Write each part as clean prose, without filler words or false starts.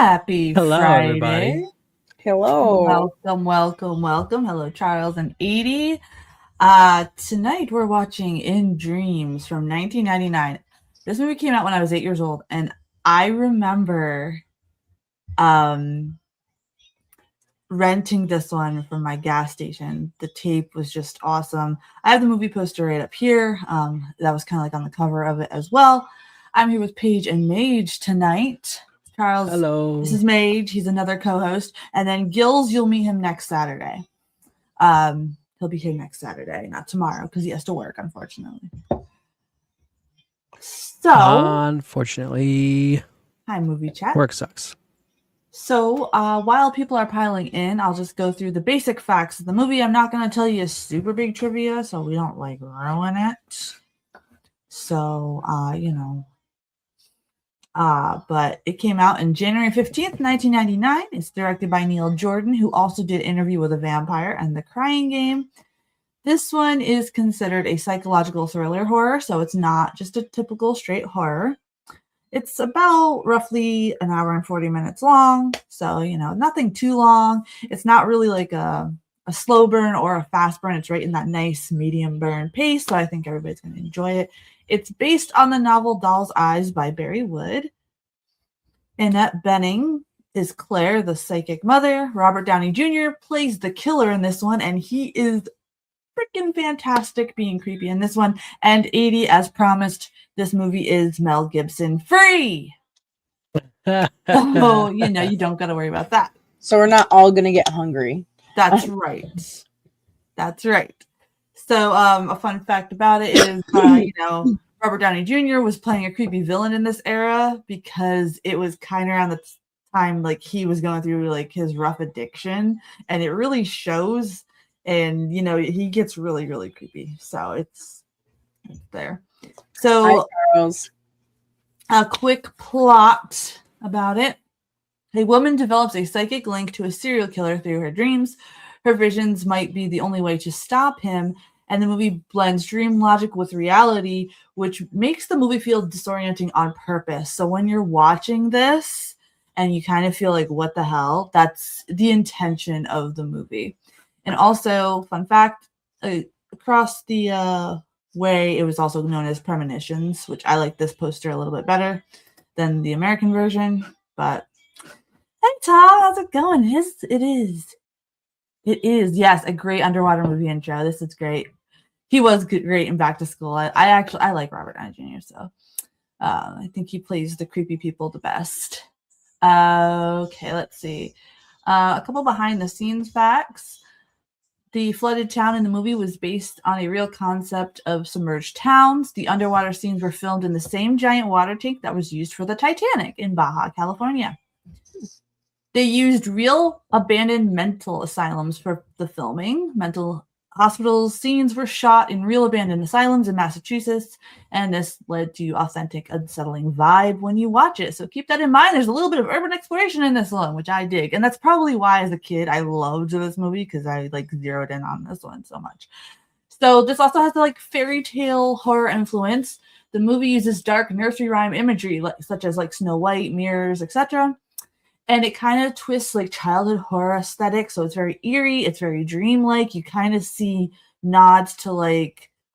Happy Hello, everybody. Friday. Hello. Welcome. Hello, Charles and Edie. Tonight we're watching In Dreams from 1999. This movie came out when I was 8 years old, and I remember renting this one from my gas station. The tape was just awesome. I have the movie poster right up here. That was kind of like on the cover of it as well. I'm here with Paige and Mage tonight. Charles, Hello. this is Mage. He's another co-host. And then Gills, you'll meet him next Saturday. He'll be here next Saturday, not tomorrow, because he has to work, unfortunately. So, Unfortunately, hi, movie chat. work sucks. So, while people are piling in, I'll just go through the basic facts of the movie. I'm not going to tell you a super big trivia, so we don't, ruin it. So, but it came out in January 15th, 1999. It's directed by Neil Jordan, who also did Interview with a Vampire and The Crying Game. This one is considered a psychological thriller horror, so it's not just a typical straight horror. It's about roughly an hour and 40 minutes long, so, nothing too long. It's not really like a slow burn or a fast burn. It's right in that nice medium burn pace, so I think everybody's going to enjoy it. It's based on the novel Doll's Eyes by Barry Wood. Annette Bening is Claire, the psychic mother. Robert Downey Jr. plays the killer in this one, and he is freaking fantastic being creepy in this one. And 80, as promised, this movie is Mel Gibson free. So, you don't got to worry about that. So we're not all going to get hungry. That's right. That's right. So, a fun fact about it is, Robert Downey Jr. was playing a creepy villain in this era because it was kind of around the time he was going through his rough addiction, and it really shows. And he gets really, really creepy. So it's there. So Hi, Charles. A quick plot about it. A woman develops a psychic link to a serial killer through her dreams. Her visions might be the only way to stop him. And the movie blends dream logic with reality, which makes the movie feel disorienting on purpose. So when you're watching this and you kind of feel like, what the hell? That's the intention of the movie. And also, fun fact, across the way, it was also known as Premonitions, which I like this poster a little bit better than the American version. But, hey, Tom, how's it going? It is, yes, a great underwater movie intro. This is great. He was great in Back to School. I like Robert Downey Jr., so I think he plays the creepy people the best. Okay, let's see. A couple behind-the-scenes facts. The flooded town in the movie was based on a real concept of submerged towns. The underwater scenes were filmed in the same giant water tank that was used for the Titanic in Baja, California. They used real abandoned mental asylums for the filming. Mental hospitals scenes were shot in real abandoned asylums in Massachusetts, and this led to authentic, unsettling vibe when you watch it. So keep that in mind. There's a little bit of urban exploration in this one, which I dig. And that's probably why, as a kid, I loved this movie, because I zeroed in on this one so much. So this also has the fairy tale horror influence. The movie uses dark nursery rhyme imagery, such as Snow White, mirrors, etc. And it kind of twists childhood horror aesthetic. So it's very eerie. It's very dreamlike. You kind of see nods to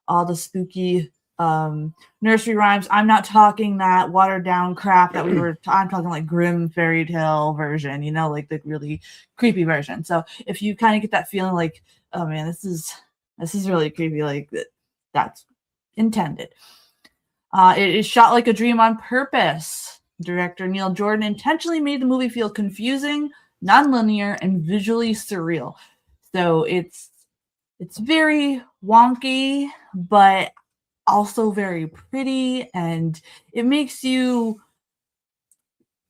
all the spooky nursery rhymes. I'm not talking that watered down crap that I'm talking Grimm fairy tale version, the really creepy version. So if you kind of get that feeling oh man, this is really creepy, that's intended. It is shot like a dream on purpose. Director Neil Jordan intentionally made the movie feel confusing, nonlinear, and visually surreal. So it's very wonky, but also very pretty, and it makes you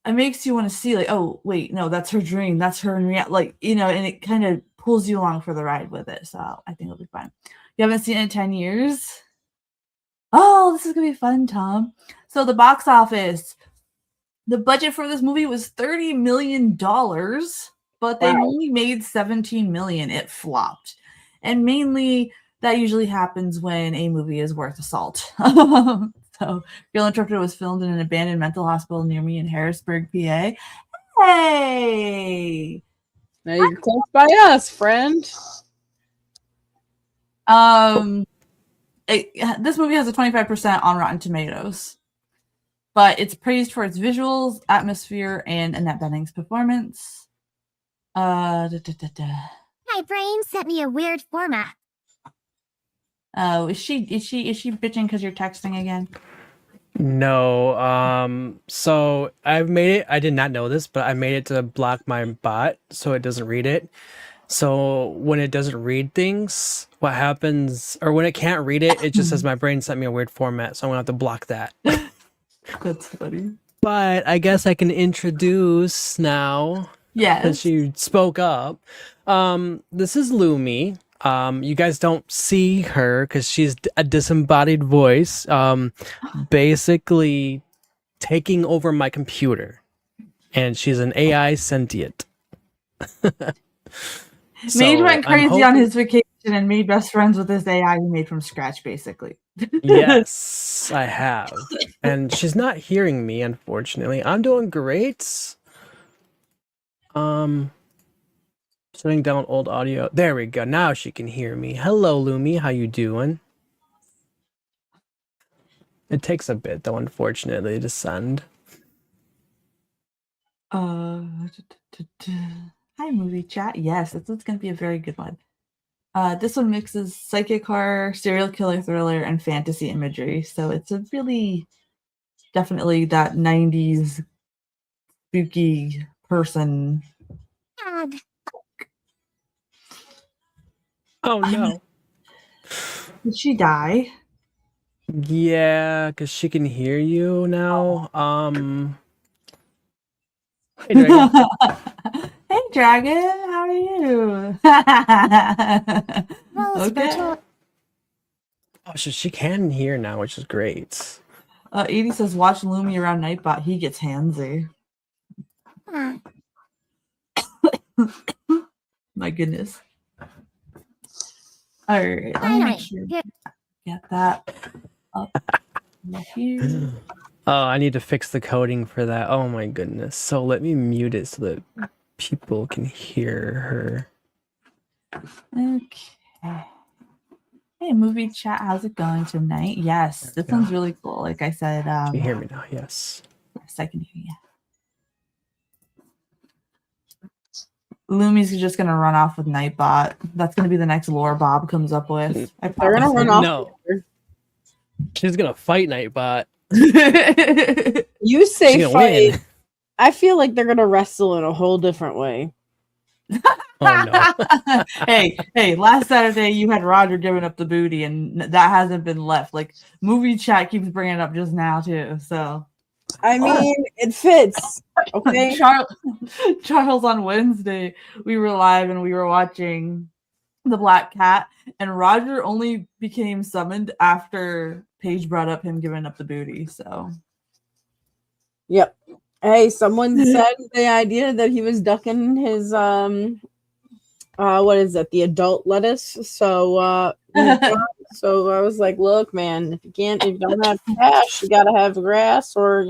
want to see oh wait, no, that's her dream, that's her in reality, and it kind of pulls you along for the ride with it. So I think it'll be fun. You haven't seen it in 10 years? Oh, this is gonna be fun, Tom. So the box office. The budget for this movie was $30 million, but they only made $17 million. It flopped. And mainly, that usually happens when a movie is worth a salt. So, Girl Interpreter was filmed in an abandoned mental hospital near me in Harrisburg, PA. Hey. Now you're close by us, friend. This movie has a 25% on Rotten Tomatoes, but it's praised for its visuals, atmosphere, and Annette Bening's performance. My brain sent me a weird format. Oh, is she bitching because you're texting again? No. So I've made it. I did not know this, but I made it to block my bot so it doesn't read it. So when it doesn't read things, what happens, or when it can't read it, it just says my brain sent me a weird format. So I'm gonna have to block that. That's funny. But I guess I can introduce now. Yes. Since she spoke up. This is Lumi. You guys don't see her because she's a disembodied voice, basically taking over my computer, and she's an AI sentient. Made went crazy on hoping- his vacation and made best friends with this AI he made from scratch, basically. Yes, I have, and she's not hearing me, unfortunately. I'm doing great. Shutting down old audio. There we go. Now she can hear me. Hello, Lumi. How you doing? It takes a bit, though, unfortunately, to send. Hi, movie chat. Yes, this is going to be a very good one. This one mixes psychic horror, serial killer thriller, and fantasy imagery. So it's a really, definitely that 90s spooky person. Dad. Oh, no. Did she die? Yeah, because she can hear you now. Hey, Dragon. Hey, Dragon. How are you? Well, Okay. spiritual. Oh, so she can hear now, which is great. Edie says, watch Lumi around Nightbot. He gets handsy. Ah, My goodness. All right. Let me Finally. make sure Good. get that up here. Oh, I need to fix the coding for that. Oh my goodness. So let me mute it so that people can hear her. Okay. Hey, movie chat. How's it going tonight? Yes, this one's really cool. Like I said, Can you hear me now? Yes. yes, I can hear you. Lumi's just gonna run off with Nightbot. That's gonna be the next lore Bob comes up with. I They're gonna promise run you. off. No. She's gonna fight Nightbot. You say She's gonna fight. win. I feel like they're gonna wrestle in a whole different way. Oh no. hey, last Saturday you had Roger giving up the booty, and that hasn't been left. Like, movie chat keeps bringing it up just now too. So I mean, it fits. Okay. Charles on Wednesday we were live and we were watching The Black Cat, and Roger only became summoned after Paige brought up him giving up the booty. So Yep. Hey, someone said the idea that he was ducking his what is that? The adult lettuce. So so I was like, look, man, if you don't have cash, you gotta have grass, or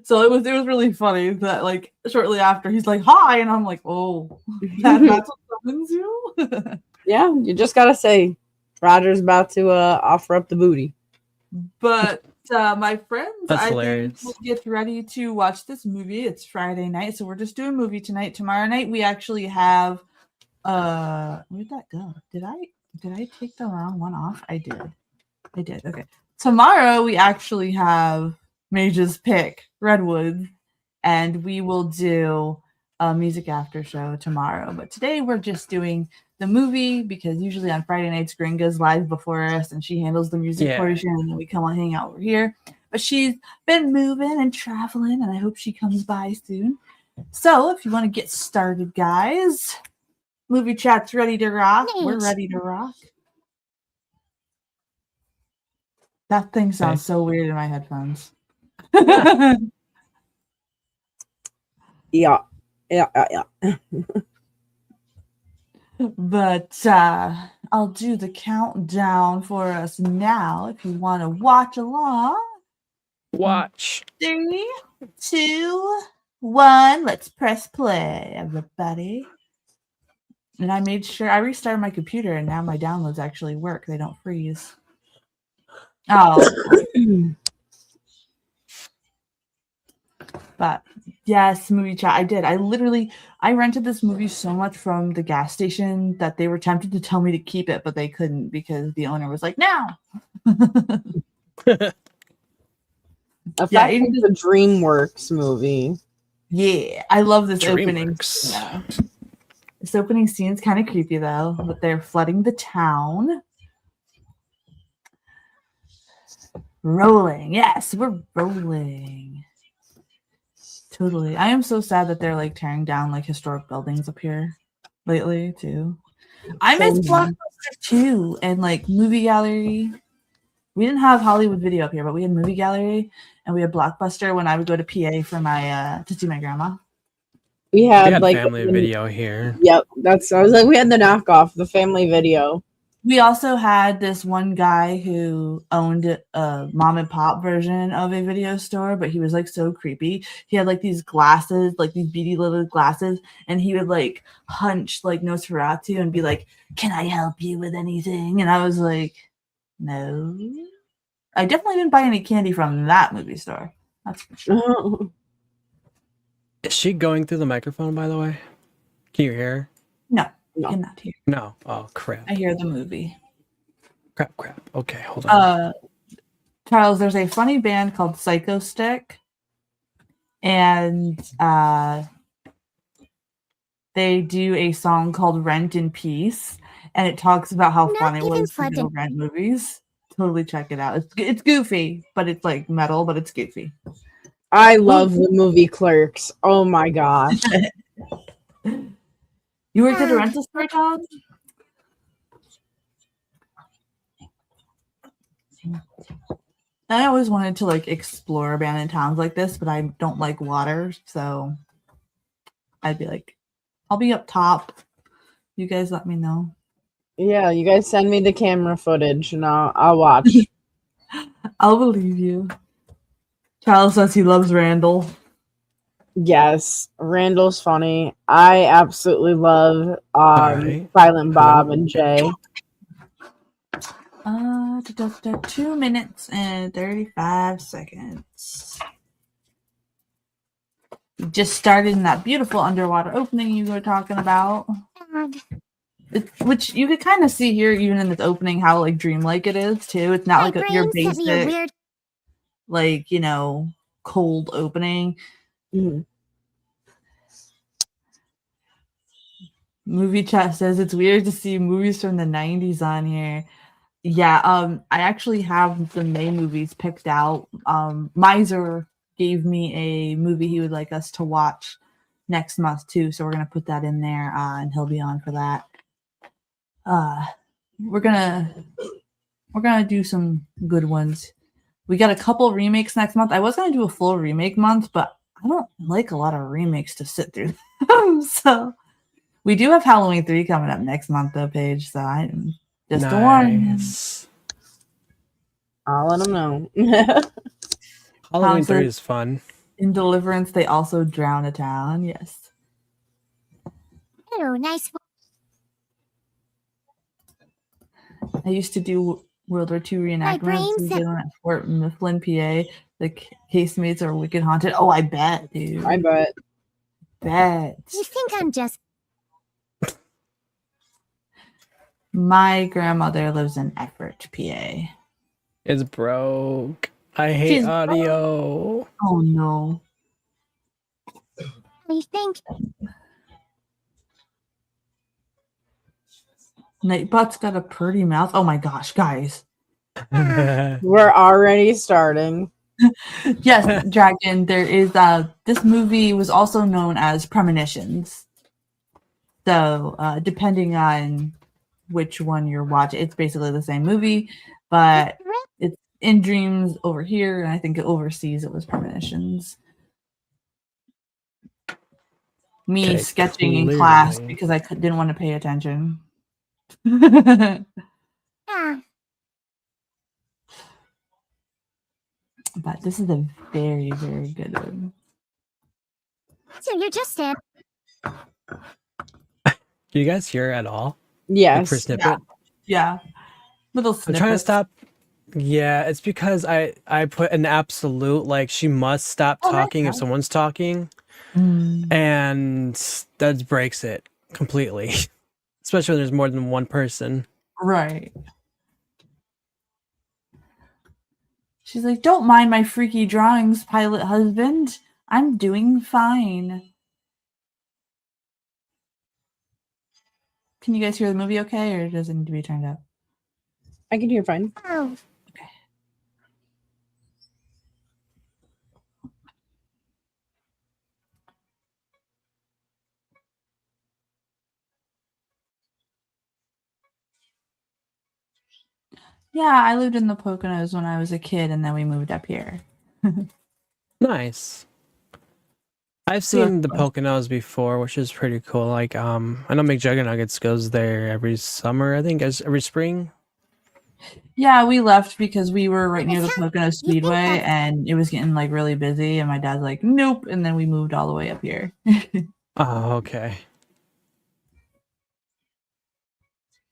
so it was really funny that, like, shortly after he's like, hi, and I'm like, oh, that's what summons you. yeah, you just gotta say Roger's about to offer up the booty. But my friends, That's I hilarious. think we'll get ready to watch this movie. It's Friday night, so we're just doing movie tonight. Tomorrow night we actually have where'd that go? Did I take the wrong one off? I did. Okay. Tomorrow we actually have Mage's Pick, Redwood, and we will do a music after show tomorrow. But today we're just doing the movie because usually on Friday nights Gringa's live before us and she handles the music portion, and then we come and hang out over here. But she's been moving and traveling, and I hope she comes by soon. So if you want to get started, guys, movie chat's ready to rock. We're Thanks. ready to rock. That thing sounds so weird in my headphones. Yeah. But I'll do the countdown for us now if you want to watch along. Watch. 3, 2, 1. Let's press play, everybody. And I made sure I restarted my computer, and now my downloads actually work. They don't freeze. Oh, but yes, movie chat. I did. I rented this movie so much from the gas station that they were tempted to tell me to keep it, but they couldn't because the owner was like, "No." Yeah, it's the DreamWorks movie. Yeah, I love this opening. DreamWorks. Yeah. This opening scene's kind of creepy though, but they're flooding the town. Rolling. Yes, we're rolling. Totally. I am so sad that they're like tearing down like historic buildings up here lately too. I miss Blockbuster too and like movie gallery. We didn't have Hollywood Video up here, but we had movie gallery and we had Blockbuster when I would go to PA for my to see my grandma. We had like Family Video here. Yep, I was like, we had the knockoff, the Family Video. We also had this one guy who owned a mom and pop version of a video store, but he was like so creepy. He had like these glasses, like these beady little glasses, and he would like hunch like Nosferatu and be like, "Can I help you with anything?" And I was like, "No." I definitely didn't buy any candy from that movie store. That's for sure. Is she going through the microphone, by the way? Can you hear her? No, you cannot hear. No. Oh, crap. I hear the movie. Crap. Okay, hold on. Charles, there's a funny band called Psycho Stick, and they do a song called Rent in Peace, and it talks about how fun it was to go rent movies. Totally check it out. It's goofy, but it's like metal, but it's goofy. I love the movie Clerks. Oh my gosh. You worked at a rental store, Tom? I always wanted to like explore abandoned towns like this, but I don't like water, so I'd be like, I'll be up top. You guys let me know. Yeah, you guys send me the camera footage and I'll watch. I'll believe you. Charles says he loves Randall. Yes, Randall's funny. I absolutely love Right. Silent Bob and Jay. 2 minutes and 35 seconds. We just started in that beautiful underwater opening you were talking about. Which you could kind of see here, even in this opening, how like dreamlike it is too. It's not like your basic, like, you know, cold opening. Mm. Movie chat says it's weird to see movies from the 90s on here. Yeah, I actually have the May movies picked out. Miser gave me a movie he would like us to watch next month too, so we're gonna put that in there, and he'll be on for that. We're gonna do some good ones. We got a couple remakes next month. I was gonna do a full remake month, but I don't like a lot of remakes to sit through. So we do have Halloween 3 coming up next month though, Paige. So I'm just a warning. I'll let them know. Halloween 3 is fun. In Deliverance, they also drown a town. Yes. Oh, nice. I used to do World War II reenactments. We did one at Fort Mifflin, PA. The casemates are wicked haunted. Oh, I bet, dude. I bet. You think I'm just... My grandmother lives in Effort, PA. It's broke. I hate audio. Oh, no. You think... Nightbot's got a pretty mouth. Oh my gosh, guys. We're already starting. Yes, Dragon, there is this movie was also known as Premonitions. So depending on which one you're watching, it's basically the same movie, but it's in dreams over here, and I think overseas it was Premonitions. Me sketching in class because I didn't want to pay attention. But this is a very, very good one. So you're just in. Do you guys hear at all? Like Yes. for snippet? Yeah. Little I'm trying to snippets. stop. Yeah, it's because I put an absolute, like, she must stop Oh, nice, talking if nice. someone's talking, Mm. and that breaks it completely. Especially when there's more than one person. Right. She's like, don't mind my freaky drawings, pilot husband. I'm doing fine. Can you guys hear the movie okay, or does it need to be turned up? I can hear fine. Oh, Yeah, I lived in the Poconos when I was a kid, and then we moved up here. Nice. I've So that's seen the fun. Poconos before, which is pretty cool. Like, I know McJuggernuggets goes there every summer, I think, every spring. Yeah, we left because we were right near the It's how- Pocono Speedway, and it was getting like really busy. And my dad's like, "Nope," and then we moved all the way up here. Oh, okay.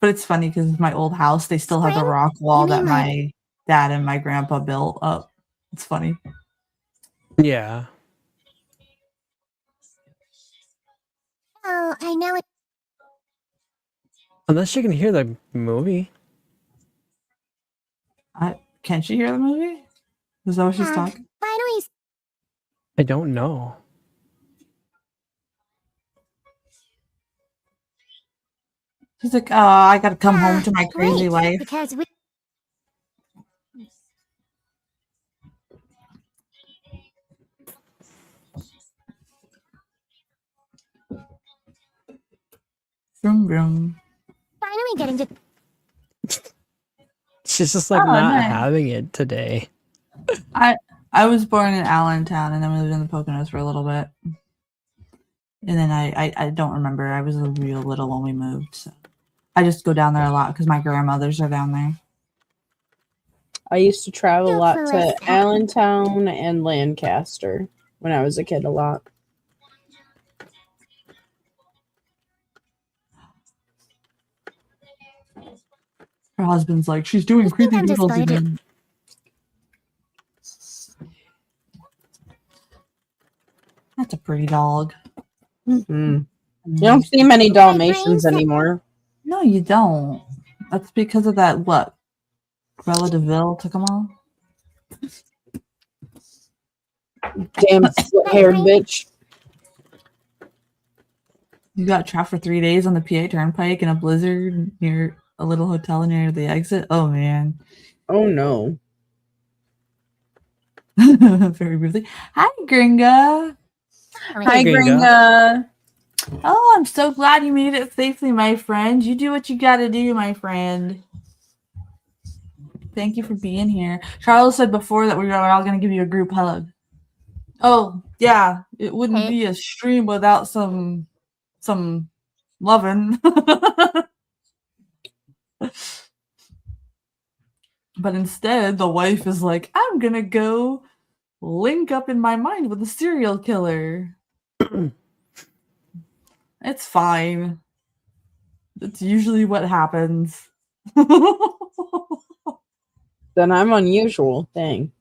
But it's funny because my old house, they still have the Spring? rock wall You that mean my dad and my grandpa built up. It's funny. Yeah. oh, I know it. Unless you can hear the movie. Can't you hear the movie? Is that what she's talking? Finally, I don't know. She's like, "Oh, I gotta come home to my crazy great, life." because we. Vroom vroom. Finally getting to. She's just like Oh, not nice. having it today. I was born in Allentown, and then we lived in the Poconos for a little bit. And then I don't remember. I was real little when we moved, so I just go down there a lot because my grandmothers are down there. I used to travel a lot to Hopefully. Allentown and Lancaster when I was a kid a lot. Her husband's like, she's doing I think creepy I'm just doodles going to- again. That's a pretty dog. You don't see many Dalmatians anymore. No, you don't. That's because of that, what? Cruella de Vil took them all? Damn split-haired bitch. You got trapped for 3 days on the PA Turnpike in a blizzard near a little hotel near the exit. Oh, man. Oh no. Very briefly. Hi, Gringa. Hi, Gringa. Gringa. Oh, I'm so glad you made it safely, my friend. You do what you gotta do, my friend. Thank you for being here. Charles said before that we were all gonna give you a group hug. Oh, yeah. It wouldn't be a stream without some loving. But instead, the wife is like, I'm gonna go link up in my mind with a serial killer. It's fine. That's usually what happens. Then I'm unusual. Dang.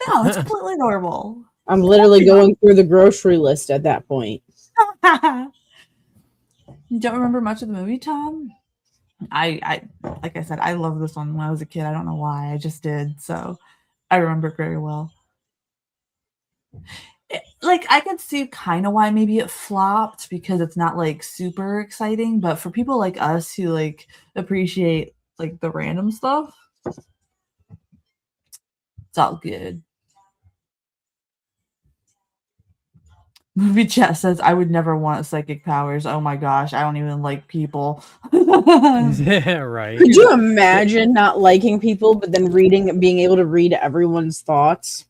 No, it's completely normal. I'm literally going through the grocery list at that point. You don't remember much of the movie, Tom? I like I said, I loved this one when I was a kid. I don't know why. I just did. So I remember it very well. Like I could see kind of why maybe it flopped because it's not like super exciting, but for people like us who like appreciate like the random stuff, it's all good. Movie chat says I would never want psychic powers. Oh my gosh, I don't even like people. Yeah, right. Could you imagine not liking people, but then being able to read everyone's thoughts?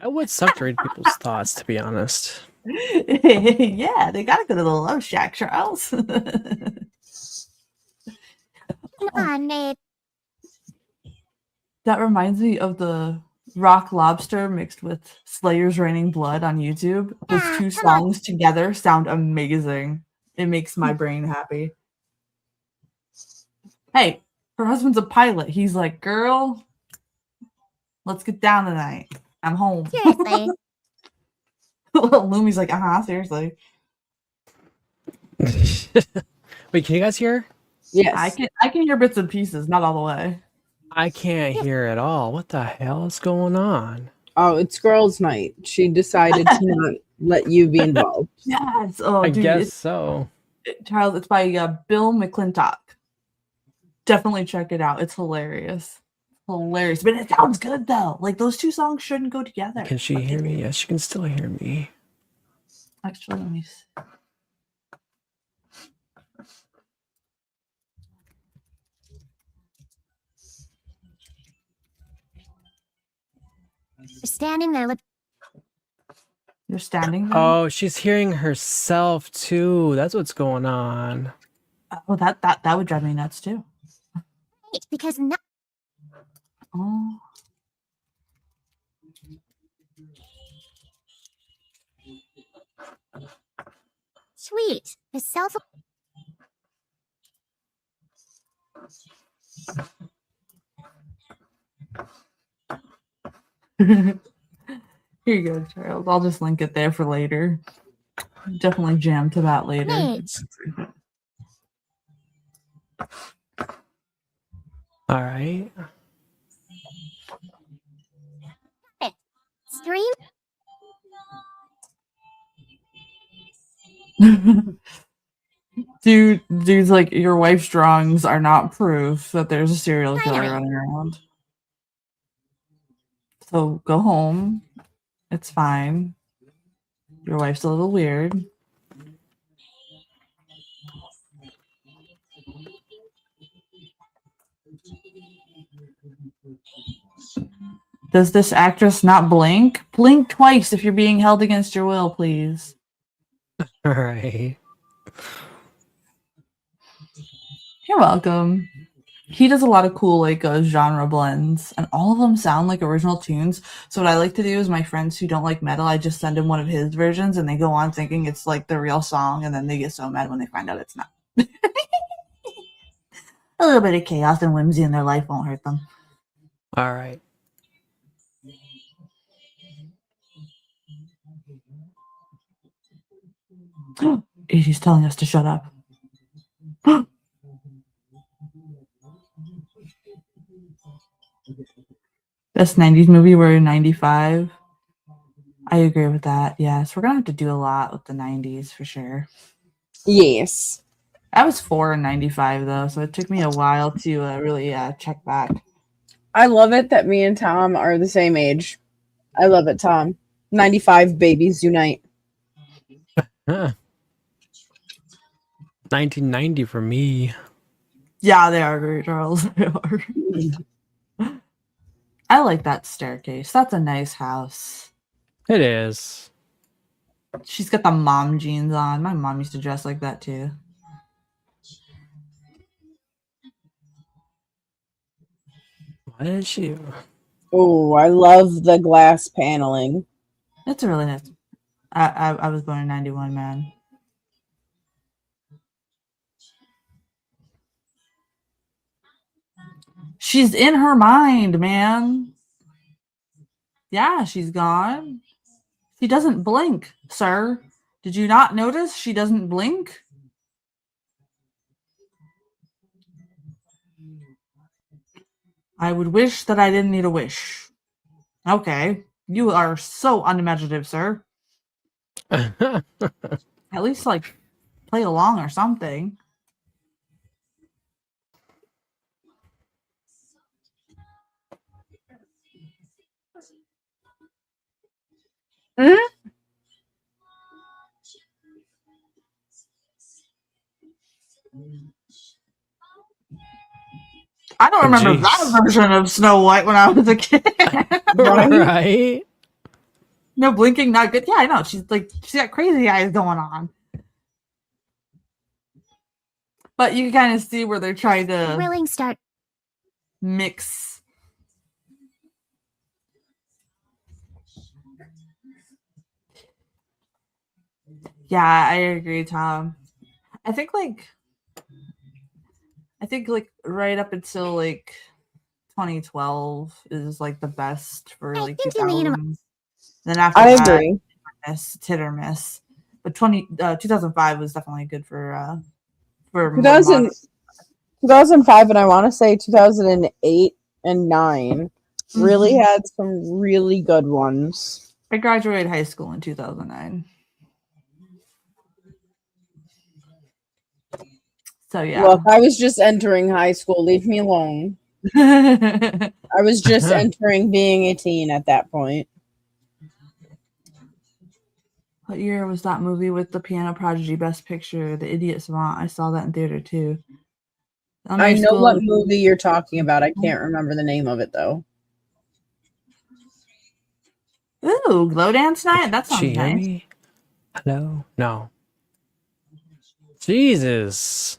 That would suck to read people's thoughts, to be honest. Yeah, they gotta go to the Love Shack, Charles. Come on, Nate. That reminds me of the Rock Lobster mixed with Slayer's Raining Blood on YouTube. Those two songs together sound amazing. It makes my brain happy. Hey, her husband's a pilot. He's like, girl, let's get down tonight. I'm home. Seriously. Lumi's like, seriously. Wait, can you guys hear? Yes. I can hear bits and pieces, not all the way. I can't hear at all. What the hell is going on? Oh, it's girls' night. She decided to not let you be involved. Yes. Oh, I dude, guess so. Charles, it's by Bill McClintock. Definitely check it out. It's hilarious. Hilarious. But it sounds good though. Like those two songs shouldn't go together. Can she hear me? Yes, she can still hear me. Actually, let me see. Standing there, You're standing there? Oh, she's hearing herself too. That's what's going on. Oh, that would drive me nuts too. because Oh. sweet. The self. Here you go, Charles. I'll just link it there for later. Definitely jam to that later. Wait. All right. Stream. Dude's like, your wife's drawings are not proof that there's a serial killer Right. running around. So go home. It's fine. Your wife's a little weird. Does this actress not blink? Blink twice if you're being held against your will, please. All right. You're welcome. He does a lot of cool genre blends, and all of them sound like original tunes. So what I like to do is my friends who don't like metal, I just send them one of his versions, and they go on thinking it's like the real song, and then they get so mad when they find out it's not. A little bit of chaos and whimsy in their life won't hurt them. All right. He's telling us to shut up. Best 90s movie, we're in 95. I agree with that. Yes, we're gonna have to do a lot with the 90s for sure. Yes. I was 4 in 95 though, so it took me a while to really check back. I love it that me and Tom are the same age. I love it, Tom. 95 babies unite. Huh. 1990 for me. Yeah, they are great, Charles. They are. I like that staircase. That's a nice house. It is. She's got the mom jeans on. My mom used to dress like that too. Why did she? Oh, I love the glass paneling. It's a really nice. I was born in 91, man. She's in her mind, man. Yeah, she's gone. She doesn't blink, sir. Did you not notice she doesn't blink? I would wish that I didn't need a wish. Okay. You are so unimaginative, sir. At least, play along or something. I don't remember Jeez. that version of Snow White when I was a kid. Right? No blinking, not good. Yeah, I know. She's got crazy eyes going on. But you can kind of see where they're trying to Willing start. mix Yeah, I agree, Tom. I think like right up until like 2012 is like the best for I like think you need 'em. 2000s. Then after I that, agree. it's hit or miss. But 2005 was definitely good for more 2000, modern. 2005 and I want to say 2008 and 9 really Mhm. had some really good ones. I graduated high school in 2009. So yeah. Look, I was just entering high school. Leave me alone. I was just entering being a teen at that point. What year was that movie with the Piano Prodigy Best Picture, The Idiot Savant? I saw that in theater too. I Elementary know school. what movie you're talking about. I can't remember the name of it though. Ooh, Glow Dance Night? That Did she sounds hear nice. me? Hello? No. Jesus.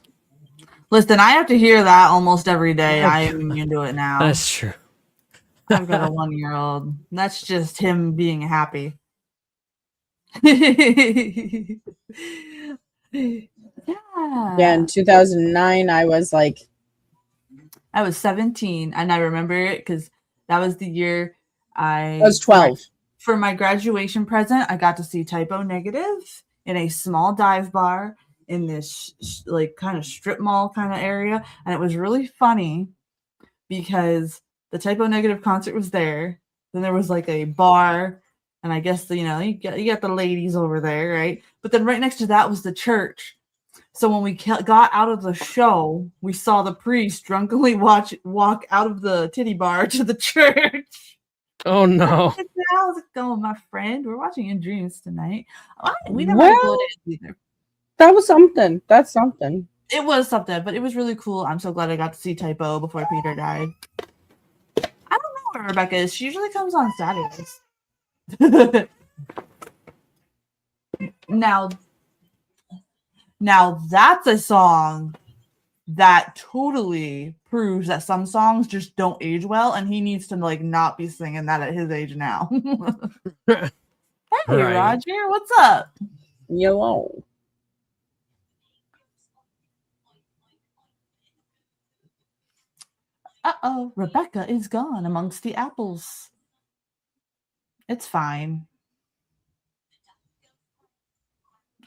Listen, I have to hear that almost every day. Oh, I am immune to it now. That's true. I've got a 1-year-old. That's just him being happy. Yeah. Yeah, in 2009, I was like, I was 17, and I remember it because that was the year I was 12. For my graduation present, I got to see Typo Negative in a small dive bar in this like kind of strip mall kind of area, and it was really funny because the Typo Negative concert was there. Then there was like a bar, and I guess you got the ladies over there, right? But then right next to that was the church. So when we got out of the show, we saw the priest drunkenly walk out of the titty bar to the church. Oh no. How's it going, my friend? We're watching In Dreams tonight. We never Well, uploaded it either. that was something. That's something. It was something, but it was really cool. I'm so glad I got to see Typo before Peter died. I don't know where Rebecca is. She usually comes on Saturdays. Now that's a song that totally proves that some songs just don't age well, and he needs to like not be singing that at his age now. Hey, Right. Roger, what's up? Yellow. Uh-oh, Rebecca is gone amongst the apples. It's fine.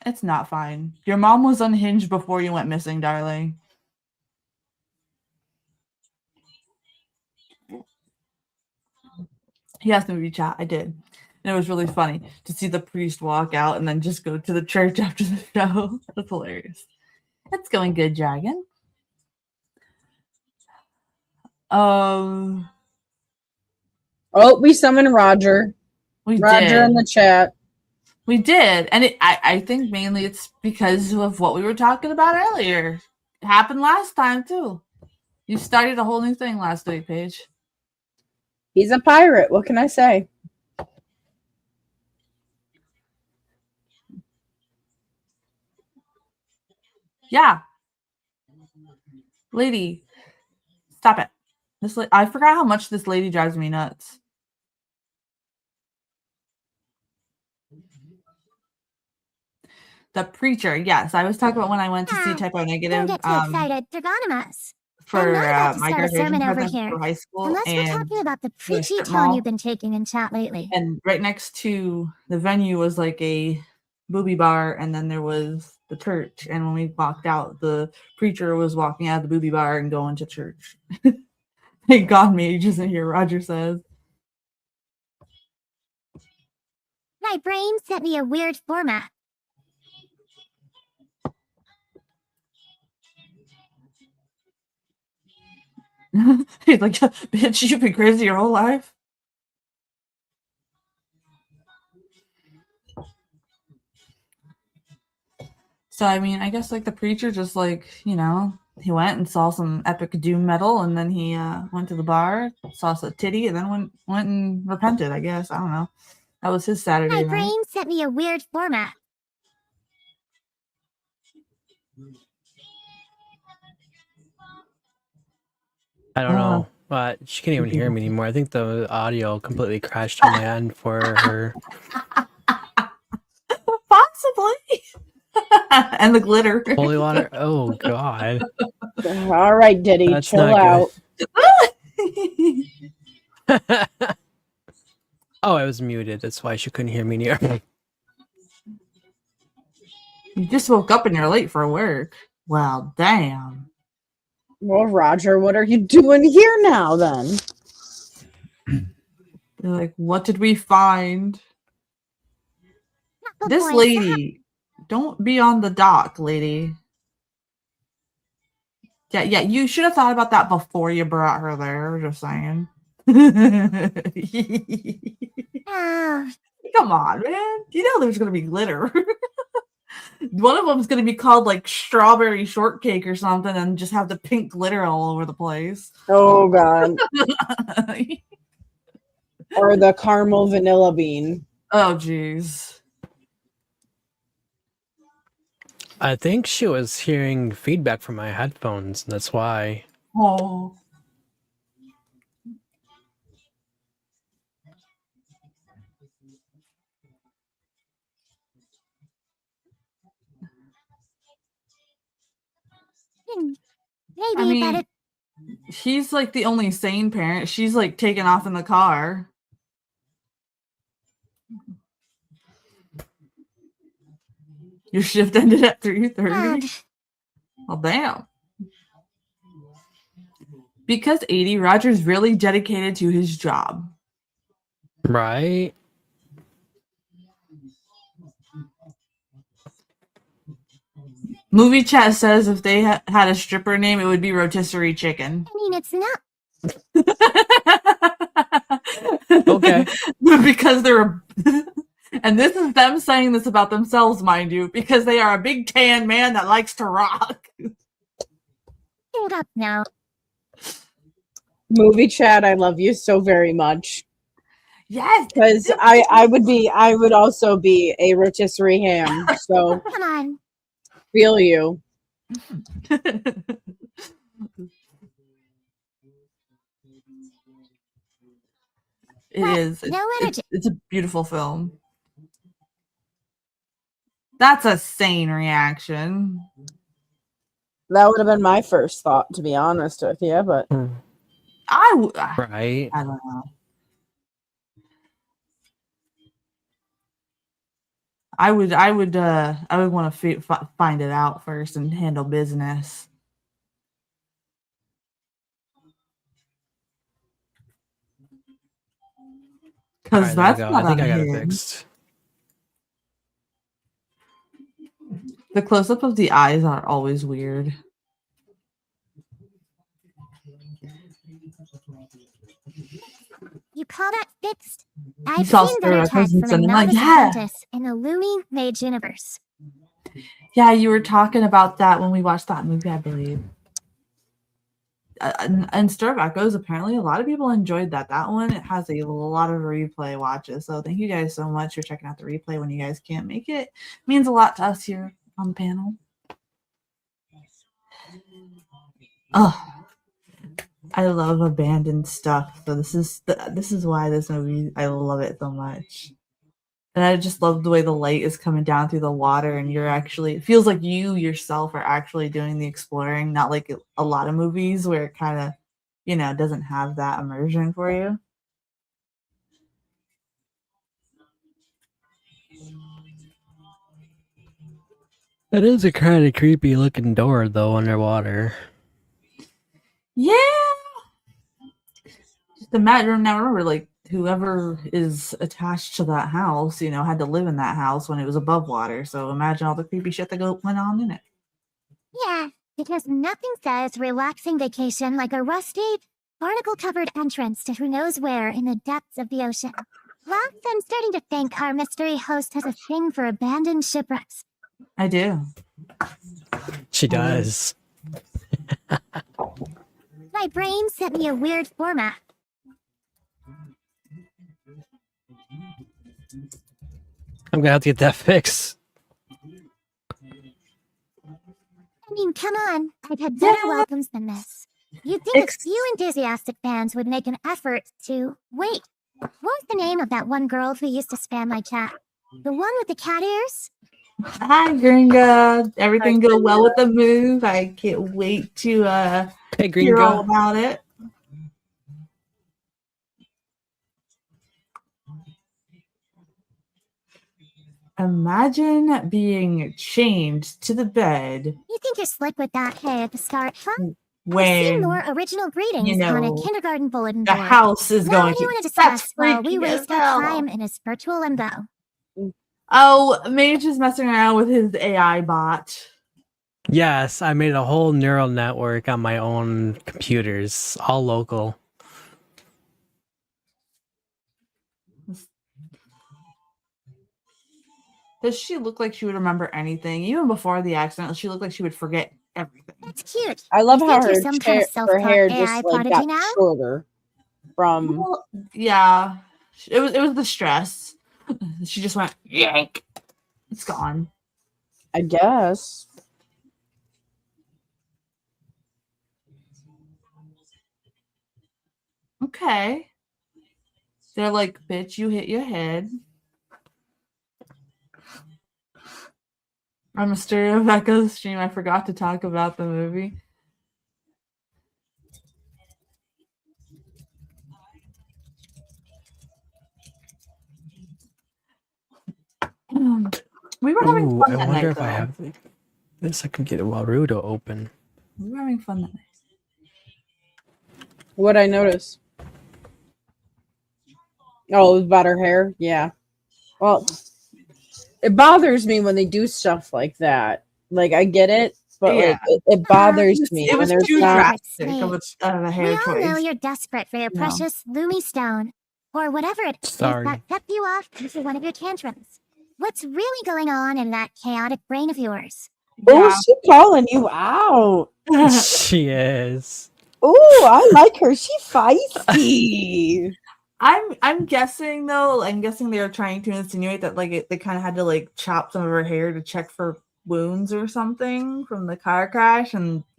It's not fine. Your mom was unhinged before you went missing, darling. He asked me to chat. I did. And it was really funny to see the priest walk out and then just go to the church after the show. That's hilarious. It's going good, Dragon. Oh, we summoned Roger. We Roger did. in the chat. We did. And I think mainly it's because of what we were talking about earlier. It happened last time, too. You started a whole new thing last week, Paige. He's a pirate. What can I say? Yeah. Lady, stop it. I forgot how much this lady drives me nuts. The preacher, yes. I was talking about when I went to see Typo Negative. Don't get too excited. They're gonna miss. For I'm not about to my start a graduation sermon over present here. for high school. Unless we're and talking about the preachy strip tone mall. you've been taking in chat lately. And right next to the venue was like a booby bar, and then there was the church. And when we walked out, the preacher was walking out of the booby bar and going to church. Thank God Mage isn't here, Roger says. My brain sent me a weird format. He's like, bitch, you've been crazy your whole life. So, I mean, I guess like the preacher just like, he went and saw some epic doom metal, and then he went to the bar, saw some titty, and then went and repented, I guess. I don't know. That was his Saturday My night. brain sent me a weird format. I don't know. She can't even hear me anymore. I think the audio completely crashed on my end for her. Possibly. and the glitter. Holy water. Oh God, All right, Diddy, that's chill not out. good. Oh, I was muted. That's why she couldn't hear me near. You just woke up and you're late for work. Well, damn. Well, Roger, what are you doing here now then? They're like, what did we find? Good This boy. lady, don't be on the dock, lady. Yeah, you should have thought about that before you brought her there. Just saying. Oh, Come on, man. You know there's gonna be glitter. One of them's gonna be called like strawberry shortcake or something, and just have the pink glitter all over the place. Oh God. Or the caramel vanilla bean. Oh, jeez. I think she was hearing feedback from my headphones. And that's why. Oh. maybe, I but mean, it, he's like the only sane parent. She's like taking off in the car. Your shift ended at 3:30. Well, damn. Because 80, Roger's really dedicated to his job. Right? Movie chat says if they had a stripper name, it would be Rotisserie Chicken. I mean, it's not. Okay. Because they're and this is them saying this about themselves, mind you, because they are a big tan man that likes to rock. Hold up now. Movie chat, I love you so very much. Yes, Because I would also be a rotisserie ham. So Come on. feel you. It is. No energy. It's a beautiful film. That's a sane reaction. That would have been my first thought, to be honest with you, but Right. I don't know. I would want to find it out first and handle business. Because Alright, there we that's go. not I think I got it unhinged. fixed. The close up of the eyes are always weird. You call that fixed? I've saw seen better Sparrow tech Cousins from a and I'm like, novice yeah. apprentice in the Looney Mage universe. Yeah, you were talking about that when we watched that movie, I believe. And Stir Echoes, apparently a lot of people enjoyed that. That one, it has a lot of replay watches. So thank you guys so much for checking out the replay when you guys can't make it. It means a lot to us here on the panel. Oh, I love abandoned stuff. So this is why this movie, I love it so much. And I just love the way the light is coming down through the water, and it feels like you yourself are actually doing the exploring, not like a lot of movies where it kind of, doesn't have that immersion for you. That is a kind of creepy looking door, though, underwater. Yeah. Just imagine now, remember, like, whoever is attached to that house, had to live in that house when it was above water. So imagine all the creepy shit that went on in it. Yeah, because nothing says relaxing vacation like a rusty, barnacle-covered entrance to who knows where in the depths of the ocean. Well, I'm starting to think our mystery host has a thing for abandoned shipwrecks. I do. She does. My brain sent me a weird format. I'm gonna have to get that fixed. I mean, come on. I've had better welcomes than this. You'd think a few enthusiastic fans would make an effort to... Wait, what was the name of that one girl who used to spam my chat? The one with the cat ears? Hi, Gringa. Everything Hi, go well Gringa. with the move. I can't wait to Hey, hear all Gringa. about it. Imagine being chained to the bed You think you're slick with that hair at the start, huh? I've when seen more original greetings on a kindergarten bulletin the board. house is Now, going what do you to. want to That's discuss while we freaky as waste our hell. time in this virtual limbo? Oh, Mage is messing around with his AI bot. Yes, I made a whole neural network on my own computers, all local. Does she look like she would remember anything? Even before the accident, she looked like she would forget everything. That's cute. I love You how think you're her, some kind of her self-taught hair AI just like prodigy got now? shorter from. Well, yeah, it was the stress. She just went yank. It's gone. I guess. Okay. They're like, bitch, you hit your head. On Mysterio of Echo's stream, I forgot to talk about the movie. We were having Ooh, fun I that wonder night, if I though. have this. I can get Warudo open. We were having fun that night. What'd I notice? Oh, it was about her hair? Yeah. Well, it bothers me when they do stuff like that. Like, I get it, but Yeah. like, it bothers me It when was there's too not. drastic of a We hair all know choice. you're desperate for your No. precious Lumi Stone, or whatever it is Sorry. that kept you off into one of your tantrums. What's really going on in that chaotic brain of yours? Oh, she's calling you out. She is. Oh, I like her. She's feisty. I'm guessing though. I'm guessing they are trying to insinuate that like they kind of had to like chop some of her hair to check for wounds or something from the car crash,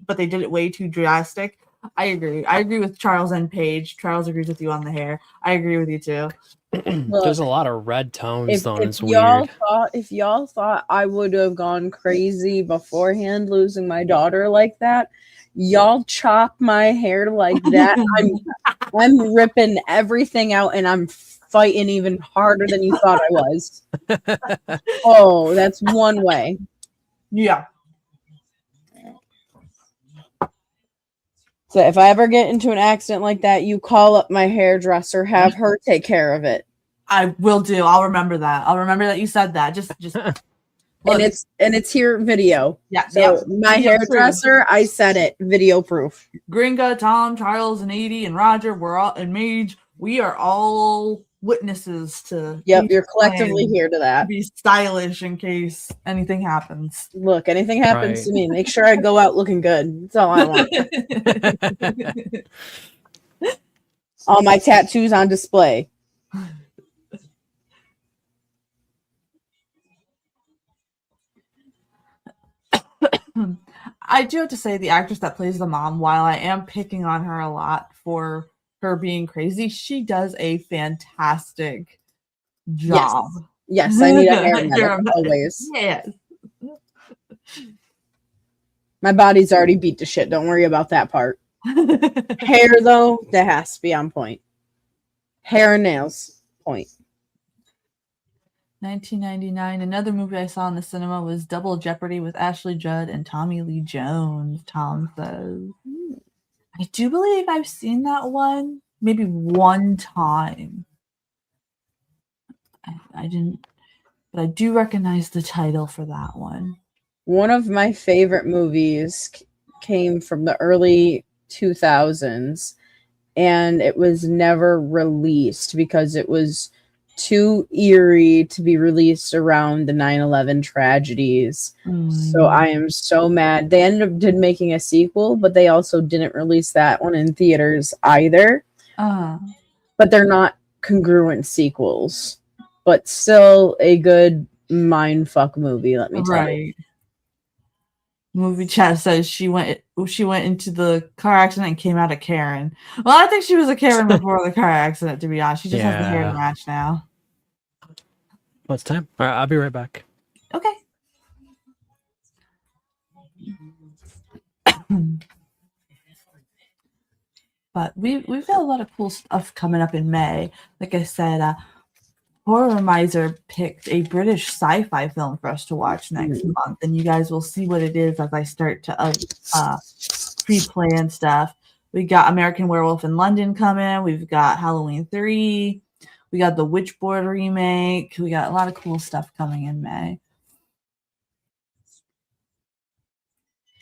but they did it way too drastic. I agree. I agree with Charles and Paige. Charles agrees with you on the hair. I agree with you too. There's a lot of red tones though, and it's y'all weird. if y'all thought I would have gone crazy beforehand losing my daughter like that, y'all chop my hair like that. I'm ripping everything out and I'm fighting even harder than you thought I was. Oh, that's one way. Yeah. So if I ever get into an accident like that, you call up my hairdresser, have her take care of it. I will do. I'll remember that. I'll remember that you said that. Just look. And it's here video. Yeah. So Yep. my Video hairdresser, I said it, video proof. Gringa, Tom, Charles, and Edie, and Roger, and Mage. We are all witnesses to. Yep, each you're collectively plan here to to that. be stylish in case anything happens. Look, anything happens Right. to me, make sure I go out looking good. That's all I want. All my tattoos on display. I do have to say, the actress that plays the mom, while I am picking on her a lot for her being crazy, she does a fantastic job. Yes, I need a hair medic You're a- always. Yes. My body's already beat to shit. Don't worry about that part. Hair, though, that has to be on point. Hair and nails, point. 1999. Another movie I saw in the cinema was Double Jeopardy with Ashley Judd and Tommy Lee Jones. Tom says, I do believe I've seen that one maybe one time. I didn't, but I do recognize the title for that one. One of my favorite movies came from the early 2000s, and it was never released because it was too eerie to be released around the 9/11 tragedies. So I am so mad. They ended up making a sequel, but they also didn't release that one in theaters either. But they're not congruent sequels, but still a good mindfuck movie, let me tell you. Movie chat says she went into the car accident and came out a Karen. Well, I think she was a Karen before the car accident, to be honest. She just has the hair to match now. Well, it's time. All right, I'll be right back. Okay. But we've got a lot of cool stuff coming up in May. Like I said, Horror Miser picked a British sci-fi film for us to watch next month, and you guys will see what it is as I start to pre-plan stuff. We got American Werewolf in London coming. We've got Halloween 3. We got the Witchboard remake. We got a lot of cool stuff coming in May.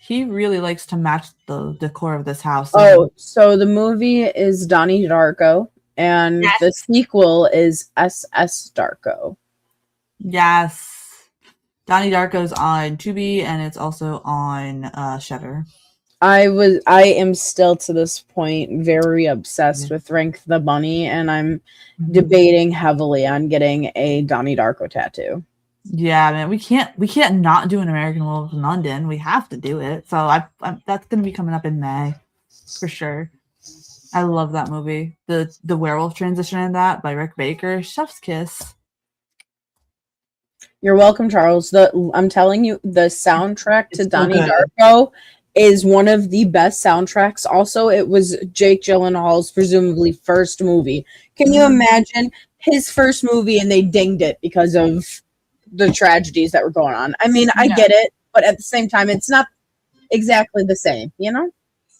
He really likes to match the decor of this house. Oh, so the movie is Donnie Darko, and Yes. the sequel is SS Darko. Yes. Donnie Darko's on Tubi, and it's also on Shudder. I am still to this point very obsessed with Rank the Bunny, and I'm debating heavily on getting a Donnie Darko tattoo. Yeah, man, we can't not do an American Werewolf in London. We have to do it. So that's gonna be coming up in May, for sure. I love that movie. The werewolf transition in that by Rick Baker, chef's kiss. You're welcome, Charles. I'm telling you, the soundtrack to It's so Donnie good. Darko is one of the best soundtracks. Also, it was Jake Gyllenhaal's presumably first movie. Can you imagine his first movie and they dinged it because of the tragedies that were going on? I mean, I Yeah. get it, but at the same time, it's not exactly the same, you know?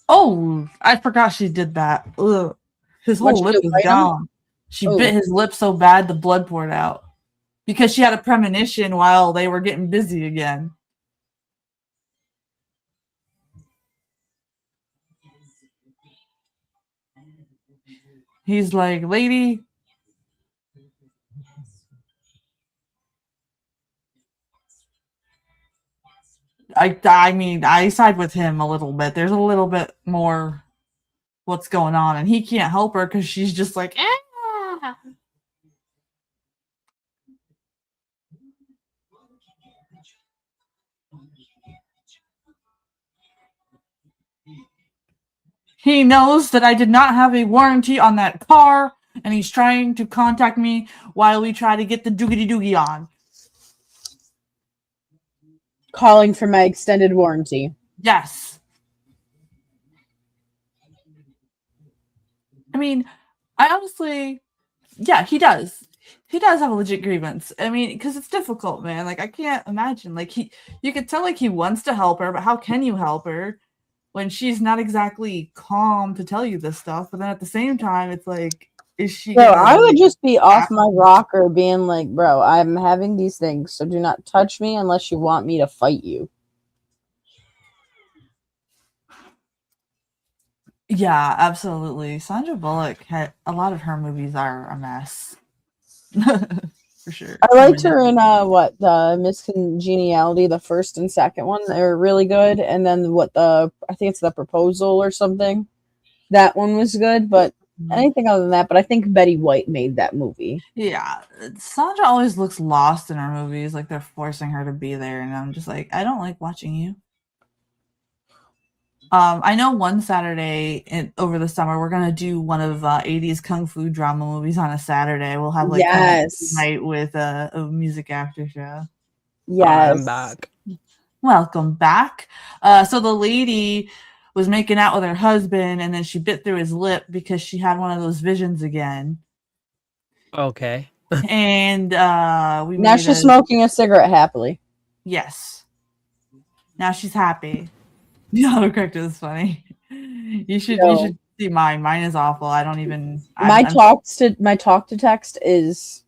Oh, I forgot she did that. Ugh. His whole What'd she lip do, was bite him? gone. She Oh. bit his lip so bad the blood poured out. Because she had a premonition while they were getting busy again. He's like, lady. I mean, I side with him a little bit. There's a little bit more what's going on, and he can't help her because she's just like, ah. He knows that I did not have a warranty on that car, and he's trying to contact me while we try to get the doogity doogie on. Calling for my extended warranty. Yes. I mean, I honestly, yeah, he does. He does have a legit grievance. I mean, because it's difficult, man. Like, I can't imagine. Like, you could tell, like, he wants to help her, but how can you help her when she's not exactly calm to tell you this stuff? But then at the same time, it's like, is she? Bro, gonna, I would like, just be off my rocker being like, bro, I'm having these things, so do not touch me unless you want me to fight you. Yeah, absolutely. Sandra Bullock a lot of her movies are a mess. For sure. I liked her in the Miss Congeniality, the first and second one. They were really good. And then I think it's The Proposal or something. That one was good, but anything other than that. But I think Betty White made that movie. Yeah, Sandra always looks lost in her movies, like they're forcing her to be there, and I'm just like, I don't like watching you. I know one Saturday over the summer we're gonna do one of 80s kung fu drama movies on a Saturday. We'll have like Yes. a night with a music after show. Yes. I'm back. Welcome back. So the lady was making out with her husband, and then she bit through his lip because she had one of those visions again. Okay. And we Now made she's smoking a cigarette happily. Yes. Now she's happy. The autocorrect is funny. You should see mine. Mine is awful. I don't even. My talk to text is.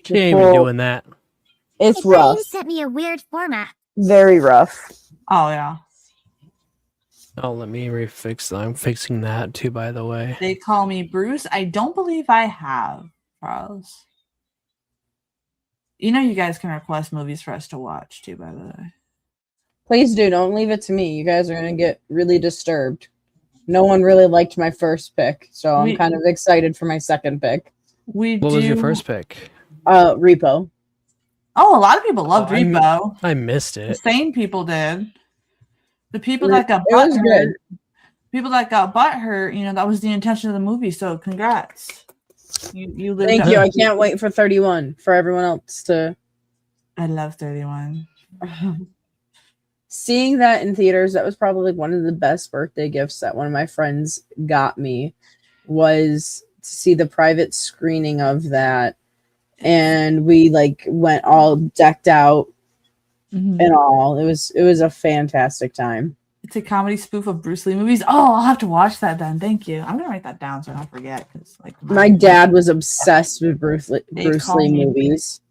She ain't even doing that. It's My rough. brain sent me a weird format. Very rough. Oh yeah. Oh, let me refix that. I'm fixing that too, by the way. They call me Bruce. I don't believe I have, Charles. You know, you guys can request movies for us to watch too, by the way. Please do. Don't leave it to me. You guys are going to get really disturbed. No one really liked my first pick, so I'm kind of excited for my second pick. What was your first pick? Repo. Oh, a lot of people loved Repo. I missed The it. sane people did. The people that got butthurt. People that got butthurt, you know, that was the intention of the movie. So congrats. You lived Thank up. you. I can't wait for 31 for everyone else to. I love 31. seeing that in theaters, that was probably one of the best birthday gifts that one of my friends got me, was to see the private screening of that. And we like went all decked out Mhm. and all. It was a fantastic time. It's a comedy spoof of Bruce Lee movies. Oh, I'll have to watch that then. Thank you. I'm gonna write that down so I don't forget. Because like My dad was obsessed with Bruce They call Lee me- movies.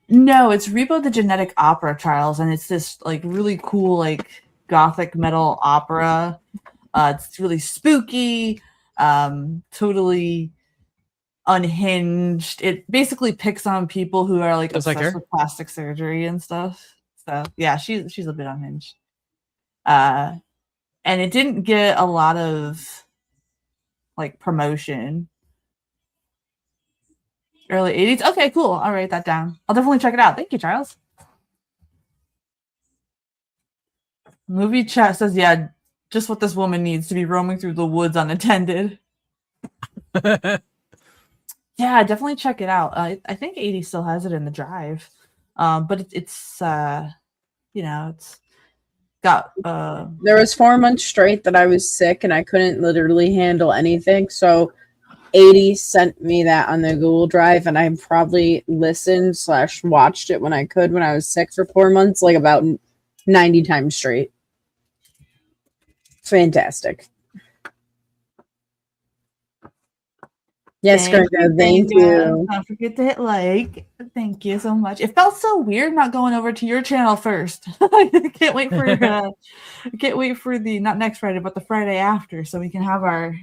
No, it's Rebo the Genetic Opera, Charles, and it's this like really cool like gothic metal opera. It's really spooky, totally unhinged. It basically picks on people who are like Just like obsessed her? with plastic surgery and stuff. So yeah, she's a bit unhinged. And it didn't get a lot of like promotion. Early 80s. Okay, cool. I'll write that down. I'll definitely check it out. Thank you, Charles. Movie chat says, yeah, just what this woman needs to be roaming through the woods unattended. Yeah, definitely check it out. I think 80 still has it in the drive. But it's it's got There was 4 months straight that I was sick and I couldn't literally handle anything. So 80 sent me that on the Google Drive, and I probably listened/watched it when I could when I was sick for 4 months, like about 90 times straight. Fantastic. Yes, Gringo, thank you. Don't forget to hit like. Thank you so much. It felt so weird not going over to your channel first. I can't wait for the not next Friday, but the Friday after, so we can have our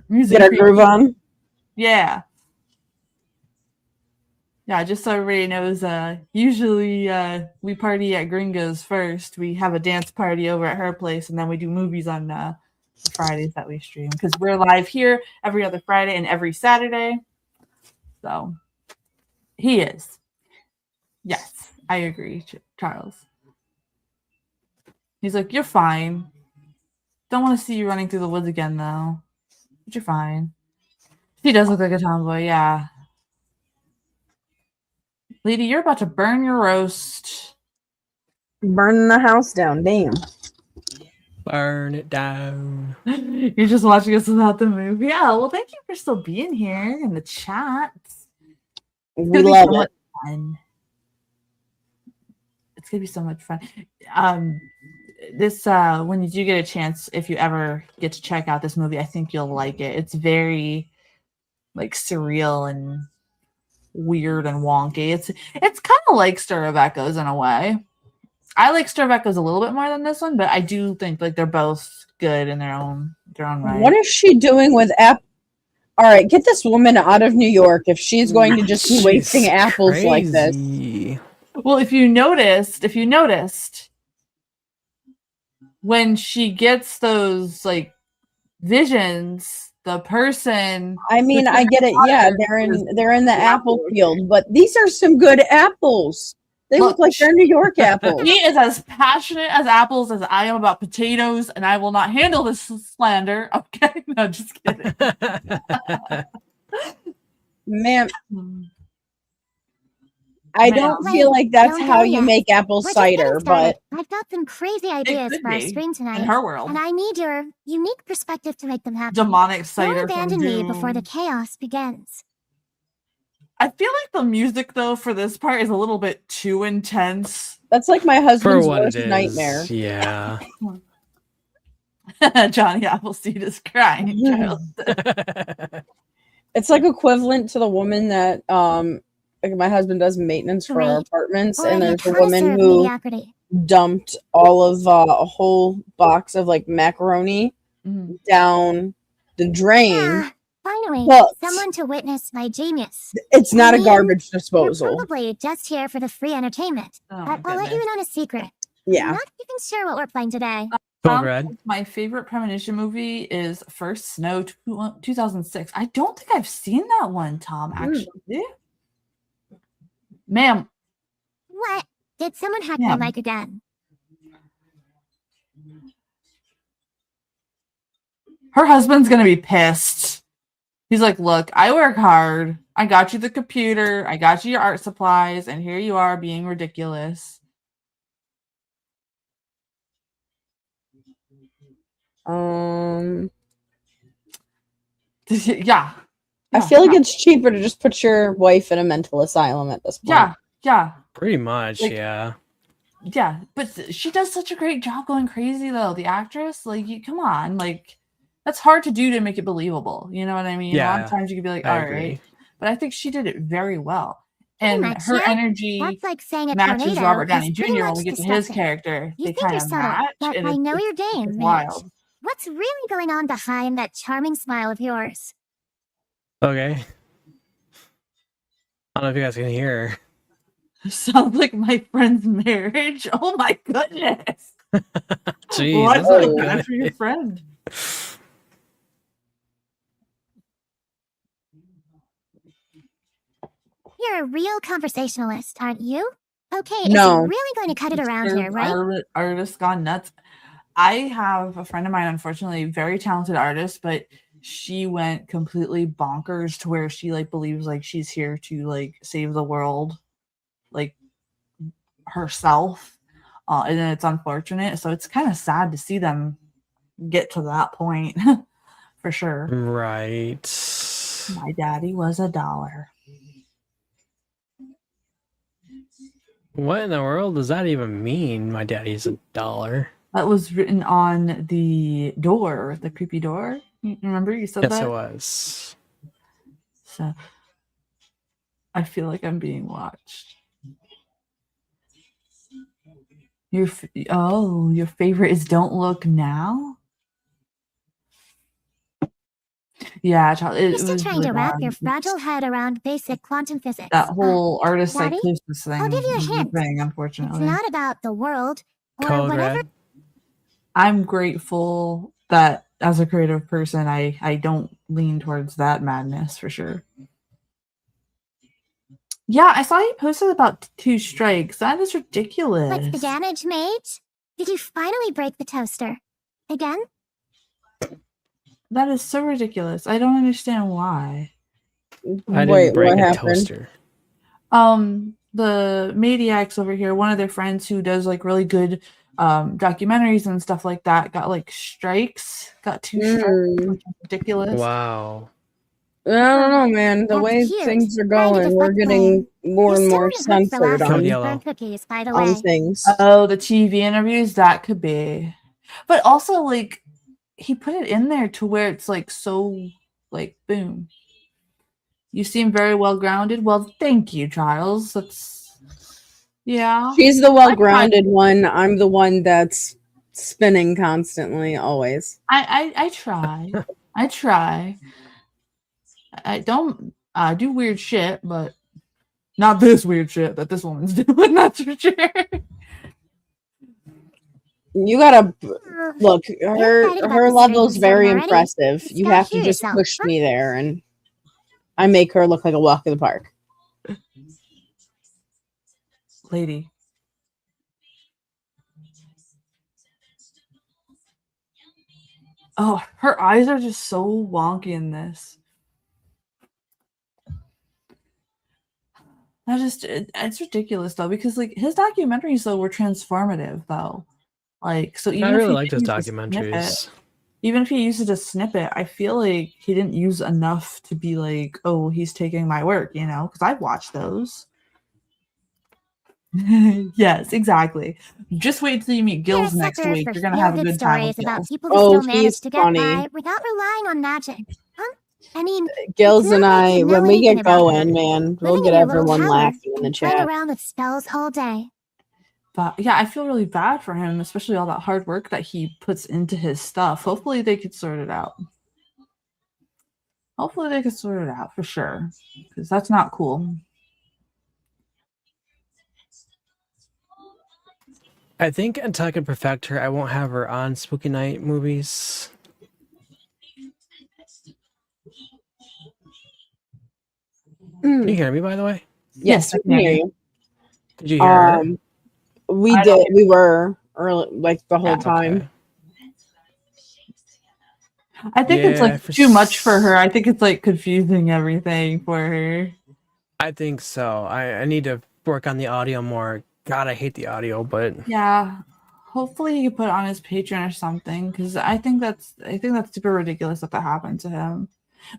music. Get our groove on. Yeah. Yeah, just so everybody knows, usually we party at Gringo's first. We have a dance party over at her place, and then we do movies on the Fridays that we stream, because we're live here every other Friday and every Saturday. So he is. Yes, I agree, Charles. He's like, you're fine. Don't want to see you running through the woods again, though. But you're fine. He does look like a tomboy, yeah. Lady, you're about to burn your roast. Burn the house down. Damn. Burn it down. You're just watching us without the movie. Yeah, well, thank you for still being here in the chat. We love it. Fun. It's gonna be so much fun. This when you do get a chance, if you ever get to check out this movie, I think you'll like it. It's very like surreal and weird and wonky. It's kind of like Stir of Echoes in a way. I like Stir of Echoes a little bit more than this one, but I do think like they're both good in their own right. What is she doing with all right, get this woman out of New York if she's going to just be wasting She's apples like this. crazy. Well, if you noticed, when she gets those like visions, the person. I mean, I get it. Yeah, they're in the apple field, but these are some good apples. They look like they're New York apples. He is as passionate as apples as I am about potatoes, and I will not handle this slander. Okay, no, just kidding. Ma'am, I don't feel like that's how you make apple We're just cider, getting but started. I've got some crazy ideas could for our be, stream tonight, in her world, and I need your unique perspective to make them happen. demonic cider. Don't abandon from me Doom. before the chaos begins. I feel like the music though for this part is a little bit too intense. that's like my For husband's what worst it is. nightmare. Yeah. Johnny Appleseed is crying. Child. It's like equivalent to the woman that like my husband does maintenance for our Great. apartments, Or and a there's a connoisseur woman of who mediocrity. dumped all of a whole box of like macaroni Mhm. down the drain. Ah, finally, But someone to witness my genius. it's not I a mean, garbage You're disposal. probably just here for the free entertainment. Oh, my But I'll let you goodness. in on a secret. Yeah. I'm not even sure what we're playing today. Go, Brad. My favorite premonition movie is First Snow 2006. I don't think I've seen that one, Tom, actually. Ma'am, What? Did someone hack Yeah. my mic again? her husband's going to be pissed. He's like, look, I work hard. I got you the computer. I got you your art supplies, and here you are being ridiculous. Yeah. I feel like it's cheaper to just put your wife in a mental asylum at this point. Yeah. Pretty much, Like- yeah. Yeah, but she does such a great job going crazy though. The actress, like, come on, like, that's hard to do to make it believable. You know what I mean? A lot Yeah, of times you could be like, I all agree. right, but I think she did it very well, Pretty and much, her yeah. energy That's like saying a matches tornado Robert is Downey pretty Jr. when much we get to his destructive. character. You They think kind you're of subtle, match, but and I know your it's game, Midge. wild. What's really going on behind that charming smile of yours? Okay. I don't know if you guys can hear. Sounds like my friend's marriage. Oh my goodness! Jeez, What's that's not like that good. for your friend? You're a real conversationalist, aren't you? Okay, No. is he really going to cut it around here, There's right? Artist gone nuts. I have a friend of mine, unfortunately, very talented artist, but she went completely bonkers to where she like believes like she's here to like save the world, like herself. And then it's unfortunate. So it's kind of sad to see them get to that point for sure. Right. My daddy was $1. What in the world does that even mean? My daddy's $1. That was written on the door, the creepy door. You remember you said Yes, that? it was. So I feel like I'm being watched. Your favorite is Don't Look Now? Yeah, child. You're still trying to wrap your fragile head around basic quantum physics. That whole artist Daddy, psychosis thing. I'll give you a is hint. thing, It's unfortunately. not about the world or Code whatever. Red. I'm grateful that as a creative person, I don't lean towards that madness for sure. Yeah, I saw you posted about 2 strikes. That is ridiculous. What's the damage, Mage? Did you finally break the toaster? Again? That is so ridiculous. I don't understand why. I Wait, didn't break what a happened? toaster. The Maniacs over here, one of their friends who does like really good documentaries and stuff like that, got like strikes. Got 2 strikes, which is ridiculous. Wow. I don't know, man. The That's way cute. things are Trying to going, we're deflect getting more You're and still more in a hook for censored last Code on, Yellow. burnt cookies, by the on way. things. Oh, the TV interviews, that could be. But also, like, he put it in there to where it's like so, like, boom. You seem very well grounded. Well, thank you, Charles. That's, yeah. She's the well-grounded one. I'm the one that's spinning constantly, always. I try. I try. I don't do weird shit, but not this weird shit that this woman's doing. That's for sure. You gotta look. excited Her about her this level's dream very already? impressive. Just You gotta have to hear just yourself. push me there, and I make her look like a walk in the park. Lady. Oh, her eyes are just so wonky in this. It's ridiculous though, because like his documentaries though were transformative though. Like, so even I if really he like those used a snippet- documentaries. even if he uses a snippet, I feel like he didn't use enough to be like, oh, he's taking my work, you know? Because I've watched those. Yes, exactly. Just wait till you meet You're a Gills next sucker week. for You're gonna have a feel-good good time stories with about Gills. people who Oh, still manage he's to get funny. by without relying on magic. Huh? I mean, Gills It's and not like I, you know when we anything get about going, her. man, we'll Living get in your little everyone tower, laughing in the playing chat. around with spells all day. But yeah, I feel really bad for him, especially all that hard work that he puts into his stuff. Hopefully they could sort it out. Hopefully they could sort it out for sure. Because that's not cool. I think until I can perfect her, I won't have her on Spooky Night movies. Can you hear me, by the way? Yes, I I can hear you. Did you hear her? We I did. don't- We were early, like the whole Yeah, time. okay. I think it's Yeah, like too much for her. I think it's like confusing everything for her. I think so. I need to work on the audio more. God, I hate the audio, but Yeah. Hopefully he can put it on his Patreon or something, because I think that's super ridiculous that happened to him.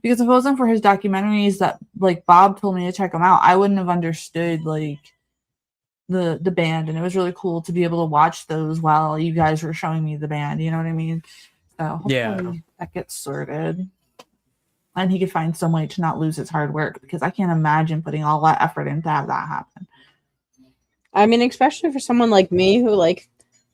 Because if it wasn't for his documentaries that like Bob told me to check them out, I wouldn't have understood like the band, and it was really cool to be able to watch those while you guys were showing me the band. You know what I mean? So hopefully yeah. that gets sorted, and he could find some way to not lose his hard work, because I can't imagine putting all that effort in to have that happen. I mean, especially for someone like me who like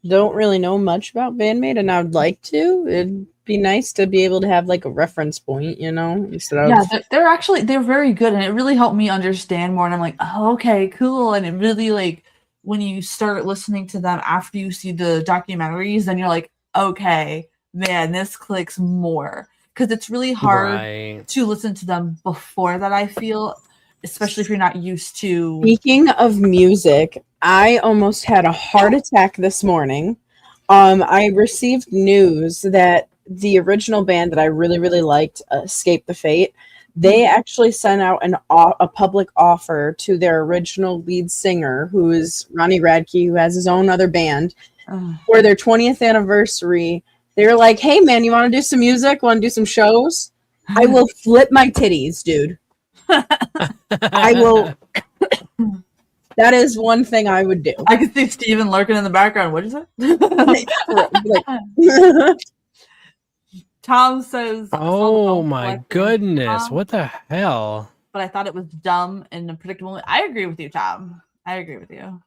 don't really know much about Bandmate, and I would like to. It'd be nice to be able to have like a reference point, you know, instead of Yeah, they're very good, and it really helped me understand more. And I'm like, oh, okay, cool. And it really like when you start listening to them after you see the documentaries, then you're like, okay, man, this clicks more, because it's really hard Right. to listen to them before that. I feel, especially if you're not used to. Speaking of music, I almost had a heart attack this morning. I received news that the original band that I really, really liked, Escape the Fate, they actually sent out a public offer to their original lead singer, who is Ronnie Radke, who has his own other band, for their 20th anniversary. They were like, hey, man, you want to do some music? Want to do some shows? I will flip my titties, dude. I will. That is one thing I would do. I can see Steven lurking in the background. What is it? Like, Tom says, Oh my goodness. What the hell? But I thought it was dumb and unpredictable. I agree with you, Tom. I agree with you.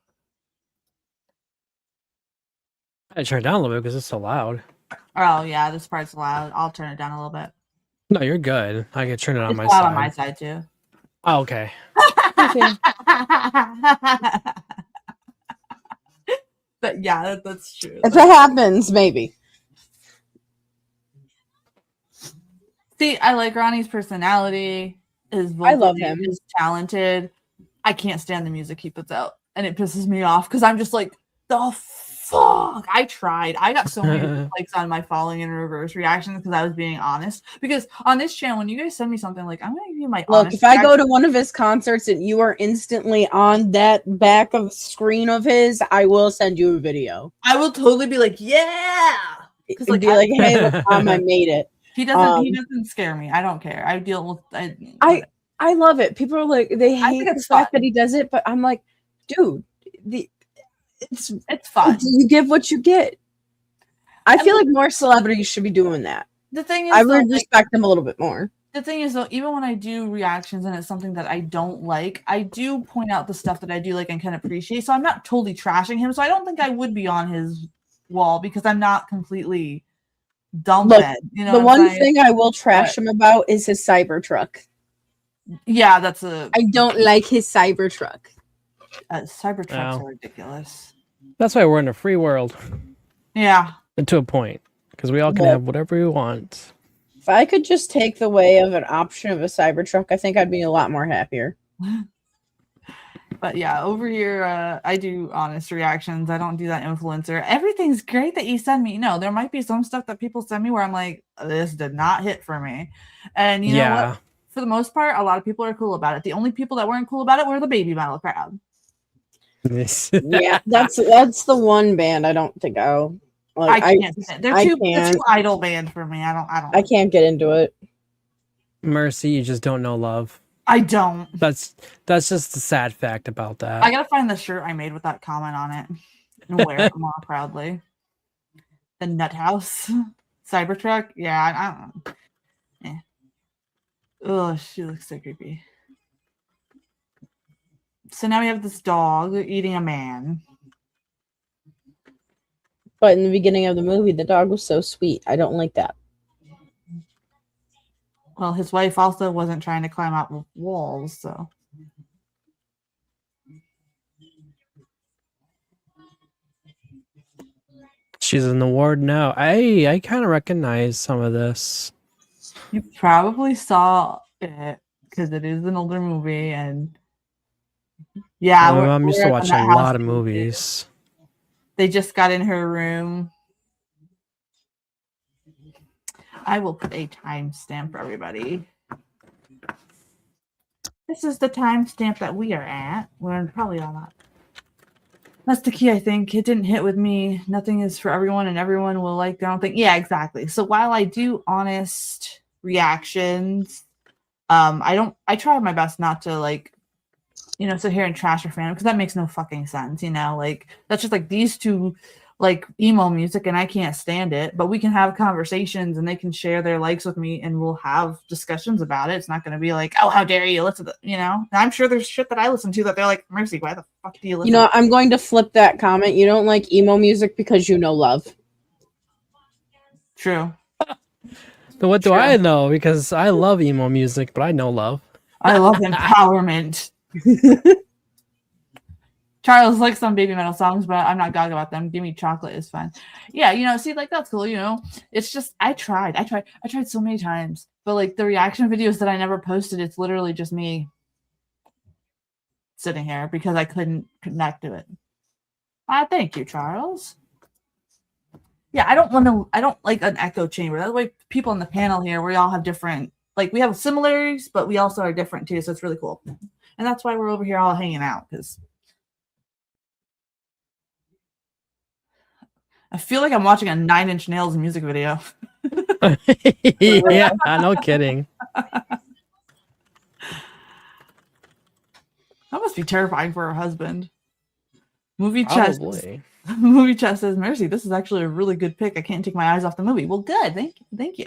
I turn it down a little bit because it's so loud. Oh yeah, this part's loud. I'll turn it down a little bit. No, you're good. I can turn it on It's my loud side. on my side too. Oh, okay. But yeah, that's true. if it happens, maybe. See, I like Ronnie's personality. His vocal I love him. is talented. I can't stand the music he puts out, and it pisses me off because I'm just like, the fuck. I tried. I got so many likes on my Falling in Reverse reactions because I was being honest. Because on this channel, when you guys send me something, like, I'm gonna give you my Look, honest if I go reaction. to one of his concerts and you are instantly on that back of screen of his, I will send you a video. I will totally be like, yeah. It'd like, be like, hey, look, Mom, I made it. He doesn't scare me. I don't care. I deal with I love it. People are like, they hate think the it's fact fun. that he does it, but I'm like, dude, it's fun. you give what you get. I feel like more celebrities should be doing that. The thing is, I though, would like, respect them a little bit more. the thing is, though, even when I do reactions and it's something that I don't like, I do point out the stuff that I do like and can appreciate. So I'm not totally trashing him. So I don't think I would be on his wall because I'm not completely dumb. Look, You know, the what I'm one saying? thing I will trash him about is his Cybertruck. Yeah, that's a I don't like his Cybertruck. Cybertrucks Oh. are ridiculous. That's why we're in a free world. Yeah. And to a point. Because we all can Well- have whatever we want. If I could just take the way of an option of a Cybertruck, I think I'd be a lot more happier. But yeah, over here, I do honest reactions. I don't do that influencer. Everything's great that you send me. No, there might be some stuff that people send me where I'm like, this did not hit for me. And you know what? For the most part, a lot of people are cool about it. The only people that weren't cool about it were the baby metal crowd. Yeah, that's the one band I don't think I'll like. I can't. They're I too can't. idol band for me. I can't get into it. Mercy, you just don't know love. I don't. That's just the sad fact about that. I gotta find the shirt I made with that comment on it and wear it more proudly. The Nut House Cybertruck. Yeah, I don't know. Yeah. Oh, she looks so creepy. So now we have this dog eating a man. But in the beginning of the movie, the dog was so sweet. I don't like that. Well, his wife also wasn't trying to climb out walls, so. She's in the ward now. I kind of recognize some of this. You probably saw it because it is an older movie, and yeah, My mom used to we're watch in a that house lot of too. movies. They just got in her room. I will put a timestamp for everybody. This is the timestamp that we are at. We're probably all not. That's the key, I think. It didn't hit with me. Nothing is for everyone, and everyone will like their own thing. Yeah, exactly. So while I do honest reactions, I try my best not to like, sit here and trash your fandom because that makes no fucking sense. Like that's just like these two like emo music and I can't stand it, but we can have conversations and they can share their likes with me and we'll have discussions about it. It's not going to be like, oh, how dare you listen to, And I'm sure there's shit that I listen to that they're like, Mercy, why the fuck do you listen? I'm going to flip that comment. You don't like emo music because you know love. True. But what do I know? Because I love emo music, but I know love. I love empowerment. Charles likes some baby metal songs, but I'm not gaga about them. Give Me Chocolate is fun. Yeah, see, like that's cool, It's just I tried so many times. But like the reaction videos that I never posted, it's literally just me sitting here because I couldn't connect to it. Thank you, Charles. Yeah, I don't like an echo chamber. That's why people on the panel here, we all have different, like we have similarities, but we also are different too. So it's really cool. And that's why we're over here all hanging out, because I feel like I'm watching a 9 Inch Nails music video. Yeah, no kidding. That must be terrifying for her husband. Movie Chest says, Mercy, this is actually a really good pick. I can't take my eyes off the movie. Well, good. Thank you.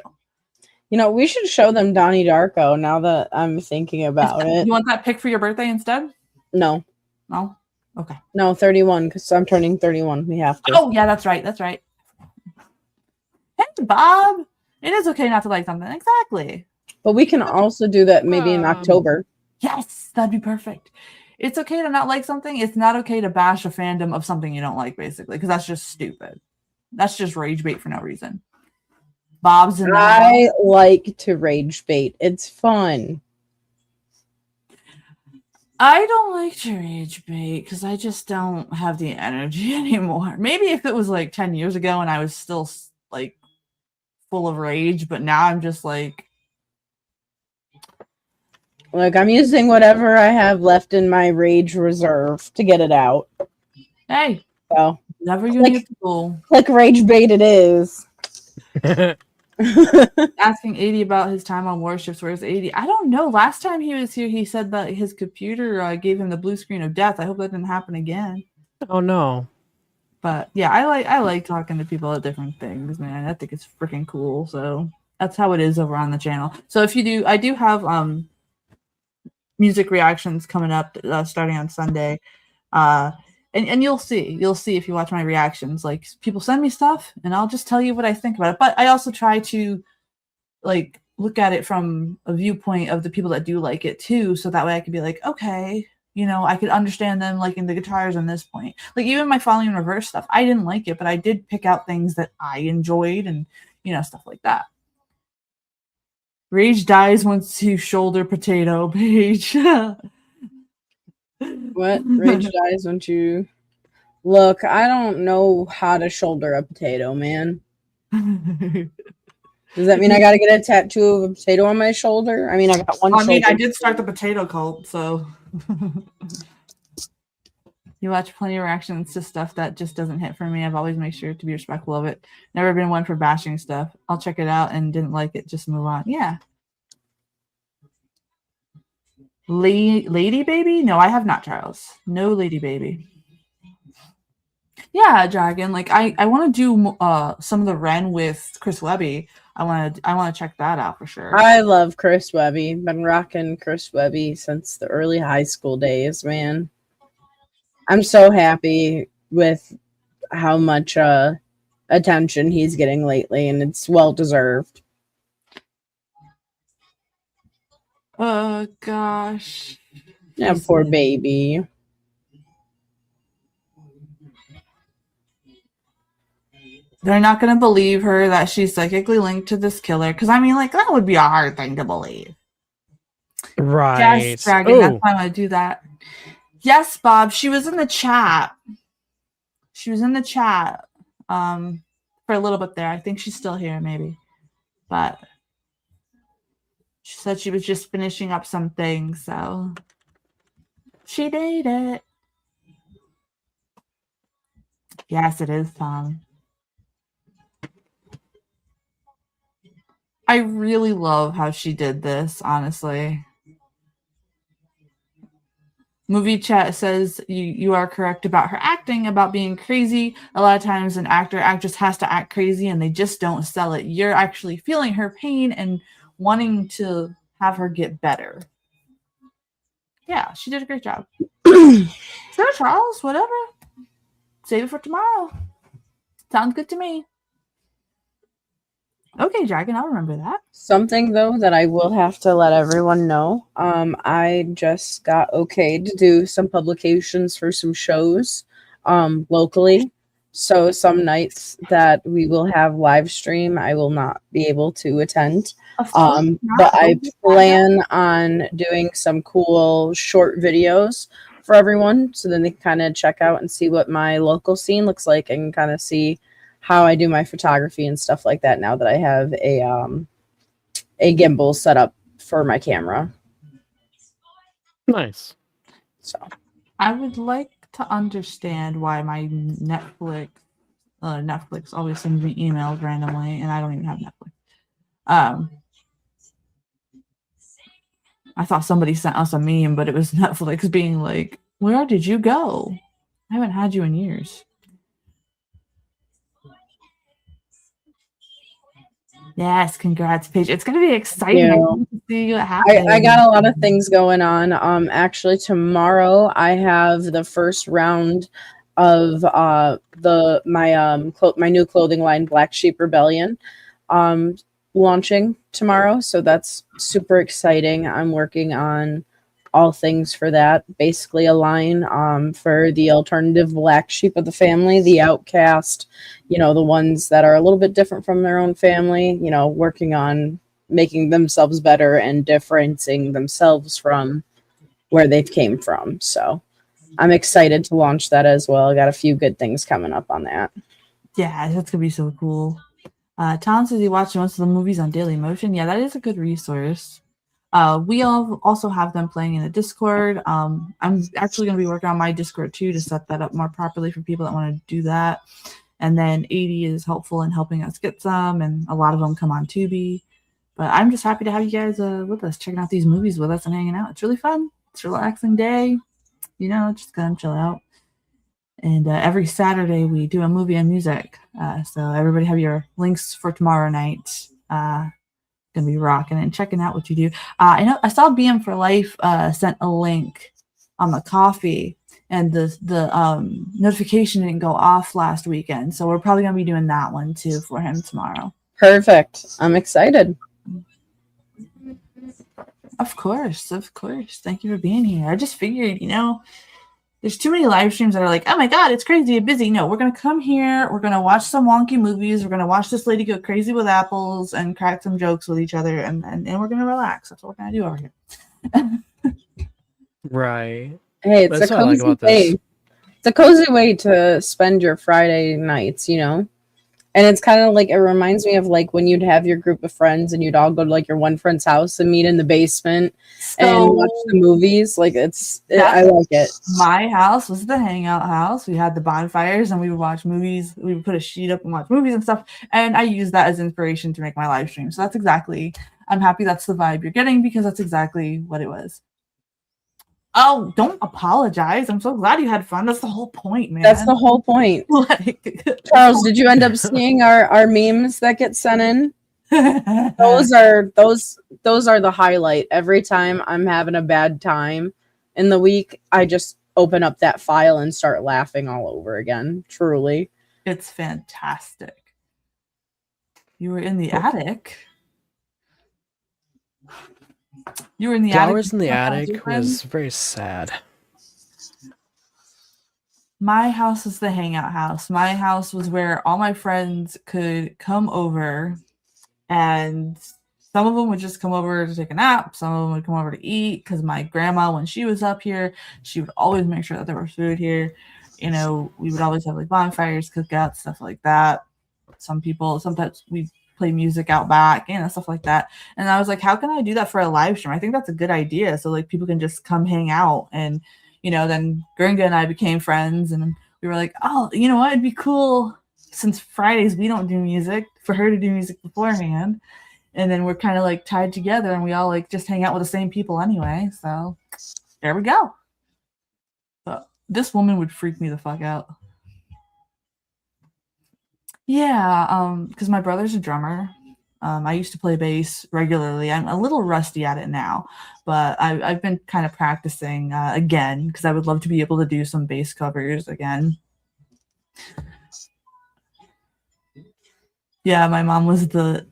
We should show them Donnie Darko now that I'm thinking about it. You want that pick for your birthday instead? No. No? Okay. No, 31, because I'm turning 31. We have to. Oh, yeah, that's right. Hey, Bob. It is okay not to like something. Exactly. But we can also do that maybe in October. Yes, that'd be perfect. It's okay to not like something. It's not okay to bash a fandom of something you don't like, basically, because that's just stupid. That's just rage bait for no reason. Bob's in I like to rage bait. It's fun. I don't like to rage bait because I just don't have the energy anymore. Maybe if it was like 10 years ago and I was still like full of rage, but now I'm just like I'm using whatever I have left in my rage reserve to get it out. Hey, so never you need to go. Click rage bait it is. Asking 80 about his time on Warships. Where's 80? I don't know. Last time he was here, he said that his computer gave him the blue screen of death. I hope that didn't happen again. Oh no. But yeah, I like talking to people about different things, man. I think it's freaking cool. So that's how it is over on the channel. So if you do, I do have music reactions coming up starting on Sunday. And you'll see if you watch my reactions, like people send me stuff and I'll just tell you what I think about it. But I also try to like look at it from a viewpoint of the people that do like it too. So that way I could be like, okay, I could understand them liking the guitars on this point. Like even my Falling in Reverse stuff, I didn't like it, but I did pick out things that I enjoyed and, stuff like that. Rage dies once you shoulder potato, Paige. What? Rage dies when you... Look, I don't know how to shoulder a potato, man. Does that mean I got to get a tattoo of a potato on my shoulder? I mean, I got one shoulder. I did start the potato cult, so... You watch plenty of reactions to stuff that just doesn't hit for me. I've always made sure to be respectful of it. Never been one for bashing stuff. I'll check it out and didn't like it. Just move on. Yeah. Lady Baby? No, I have not, Charles. No Lady Baby. Yeah, Dragon. Like I want to do some of the Ren with Chris Webby. I want to check that out for sure. I love Chris Webby. Been rocking Chris Webby since the early high school days, man. I'm so happy with how much attention he's getting lately, and it's well deserved. Oh gosh. Yeah, poor baby. They're not going to believe her that she's psychically linked to this killer. Because, I mean, like, that would be a hard thing to believe. Right. Yes, Dragon, that's why I'm going to do that. Yes, Bob, she was in the chat. For a little bit there. I think she's still here, maybe. but she said she was just finishing up something, so she did it. Yes, it is, Tom. I really love how she did this, honestly. Movie chat says you are correct about her acting, about being crazy. A lot of times an actor, actress has to act crazy and they just don't sell it. You're actually feeling her pain and wanting to have her get better. Yeah, she did a great job. Sure, Charles, whatever. Save it for tomorrow. Sounds good to me. Okay, Dragon, I'll remember that. Something though that I will have to let everyone know. I just got okay to do some publications for some shows locally. So some nights that we will have live stream, I will not be able to attend. But I plan on doing some cool short videos for everyone so then they can kind of check out and see what my local scene looks like and kind of see how I do my photography and stuff like that now that I have a gimbal set up for my camera. Nice. So I would like to understand why my Netflix always sends me emails randomly, and I don't even have Netflix. I thought somebody sent us a meme, but it was Netflix being like, "Where did you go? I haven't had you in years." Yes, congrats, Paige. It's gonna be exciting. Yeah. I want to see what happens. I got a lot of things going on. Actually tomorrow I have the first round of my new clothing line, Black Sheep Rebellion, launching tomorrow. So that's super exciting. I'm working on all things for that. Basically a line for the alternative black sheep of the family, the outcast, the ones that are a little bit different from their own family, working on making themselves better and differencing themselves from where they've came from. So I'm excited to launch that as well. I got a few good things coming up on that. Yeah, that's gonna be so cool. Tom says he watched most of the movies on Daily Motion. Yeah, that is a good resource. We also have them playing in the Discord. I'm actually going to be working on my Discord too to set that up more properly for people that want to do that. And then 80 is helpful in helping us get some, and a lot of them come on Tubi. But I'm just happy to have you guys with us, checking out these movies with us and hanging out. It's really fun. It's a relaxing day. Just come chill out. And every Saturday we do a movie and music. So everybody have your links for tomorrow night. Gonna be rocking and checking out what you do. I saw BM for Life sent a link on the coffee, and the notification didn't go off last weekend, so we're probably gonna be doing that one too for him tomorrow. Perfect. I'm excited. Of course. Thank you for being here. I just figured, there's too many live streams that are like, oh my god, it's crazy and busy. No, we're gonna come here, we're gonna watch some wonky movies, we're gonna watch this lady go crazy with apples and crack some jokes with each other, and we're gonna relax. That's what we're gonna do over here. Right. Hey, it's That's a what I like cozy about this. way. It's a cozy way to spend your Friday nights, And it's kind of like, it reminds me of like when you'd have your group of friends and you'd all go to like your one friend's house and meet in the basement and watch the movies. Like I like it. My house was the hangout house. We had the bonfires and we would watch movies. We would put a sheet up and watch movies and stuff. And I used that as inspiration to make my live stream. So I'm happy that's the vibe you're getting, because that's exactly what it was. Oh, don't apologize. I'm so glad you had fun. That's the whole point, man. That's the whole point. Charles, did you end up seeing our memes that get sent in? Those are the highlight. Every time I'm having a bad time in the week, I just open up that file and start laughing all over again. Truly. It's fantastic. You were in the attic. You were in the Flowers attic. in the attic was very sad. My house was the hangout house. My house was where all my friends could come over, and some of them would just come over to take a nap. Some of them would come over to eat, because my grandma, when she was up here, she would always make sure that there was food here. We would always have like bonfires, cookouts, stuff like that. Sometimes we play music out back, stuff like that. And I was like, how can I do that for a live stream? I think that's a good idea. So like people can just come hang out. And, then Gringa and I became friends, and we were like, oh, you know what? It'd be cool, since Fridays we don't do music, for her to do music beforehand. And then we're kind of like tied together, and we all like just hang out with the same people anyway. So there we go. But this woman would freak me the fuck out. Yeah, because my brother's a drummer. I used to play bass regularly. I'm a little rusty at it now, but I've been kind of practicing again, because I would love to be able to do some bass covers again. Yeah, my mom was the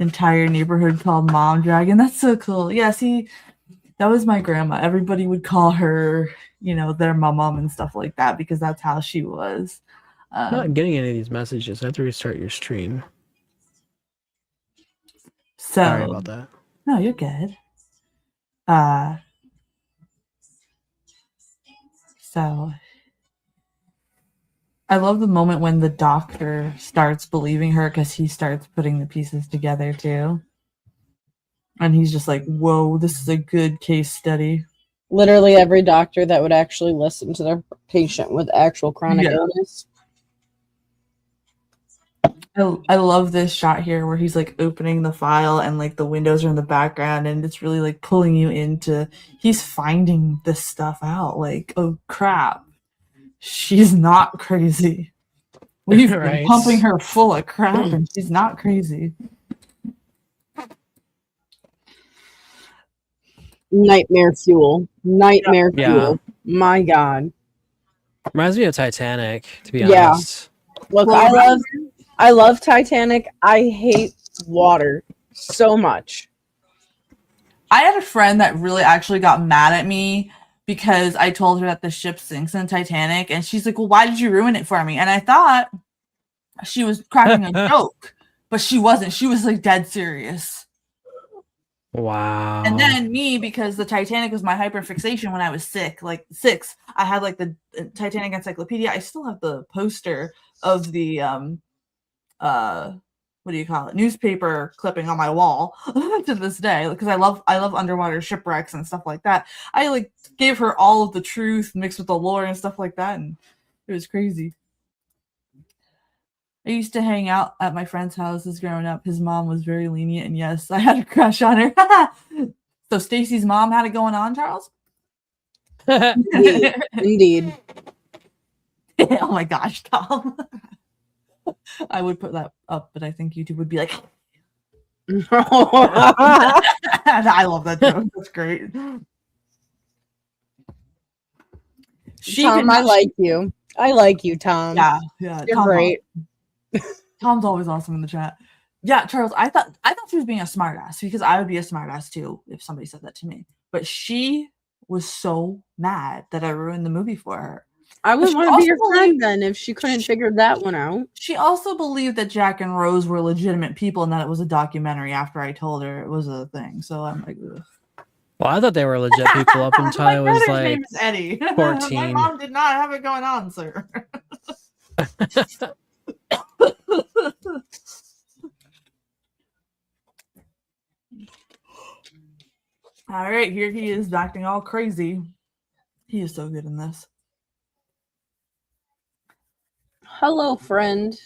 entire neighborhood called Mom Dragon. That's so cool. Yeah, see, that was my grandma. Everybody would call her, their mom and stuff like that, because that's how she was. I'm not getting any of these messages. I have to restart your stream. So, sorry about that. No, you're good. So I love the moment when the doctor starts believing her, because he starts putting the pieces together too. And he's just like, whoa, this is a good case study. Literally every doctor that would actually listen to their patient with actual chronic illness. I love this shot here where he's like opening the file, and like the windows are in the background, and it's really like pulling you into, he's finding this stuff out. Like, oh crap, she's not crazy. We've been pumping her full of crap, and she's not crazy. Nightmare fuel. Nightmare fuel. My God. Reminds me of Titanic, to be honest. Look, I love Titanic. I hate water so much. I had a friend that really actually got mad at me because I told her that the ship sinks in Titanic, and she's like, well, why did you ruin it for me? And I thought she was cracking a joke, but she wasn't. She was like dead serious. Wow. And then me, because the Titanic was my hyperfixation when I was sick, like 6, I had like the Titanic encyclopedia. I still have the poster of the what do you call it, newspaper clipping on my wall to this day, because I love underwater shipwrecks and stuff like that. I like gave her all of the truth mixed with the lore and stuff like that, and it was crazy. I used to hang out at my friend's houses growing up. His mom was very lenient, and yes, I had a crush on her. So Stacy's mom had it going on, Charles? Indeed. Oh my gosh, Tom. I would put that up, but I think YouTube would be like, I love that joke. That's great. Tom, I like you. I like you, Tom. Yeah. You're Tom, great. Tom's always awesome in the chat. Yeah, Charles, I thought she was being a smartass, because I would be a smartass too if somebody said that to me. But she was so mad that I ruined the movie for her. I wouldn't want to be your friend then if she couldn't figure that one out. She also believed that Jack and Rose were legitimate people and that it was a documentary after I told her it was a thing. So I'm like, ugh. Well, I thought they were legit people up until I was like name is Eddie. 14. My mom did not have it going on, sir. All right, here he is acting all crazy. He is so good in this. Hello, friend.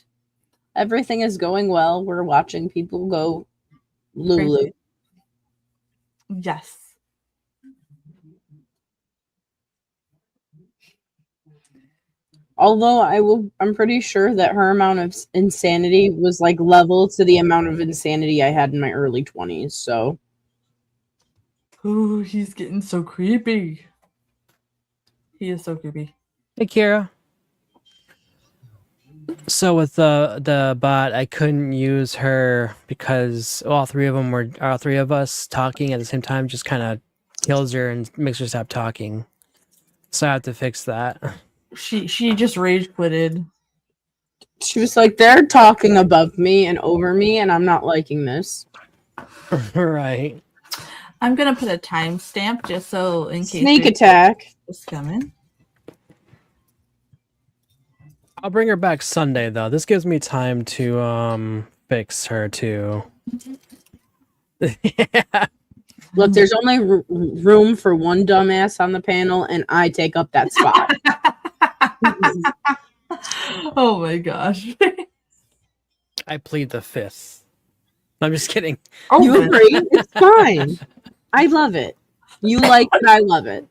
Everything is going well. We're watching people go Lulu. Crazy. Yes. Although I'm pretty sure that her amount of insanity was like level to the amount of insanity I had in my early 20s. So. Oh, he's getting so creepy. He is so creepy. Hey, Kira. So with the bot, I couldn't use her because all three of us talking at the same time just kind of kills her and makes her stop talking. So I have to fix that. She just rage quitted. She was like, they're talking above me and over me, and I'm not liking this. Right. I'm gonna put a timestamp just so in case Sneak attack is coming. I'll bring her back Sunday though. This gives me time to fix her too. Yeah. Look, there's only room for one dumbass on the panel, and I take up that spot. Oh my gosh. I plead the fifth. I'm just kidding. Oh, You agree? It's fine. I love it. You like it, I love it.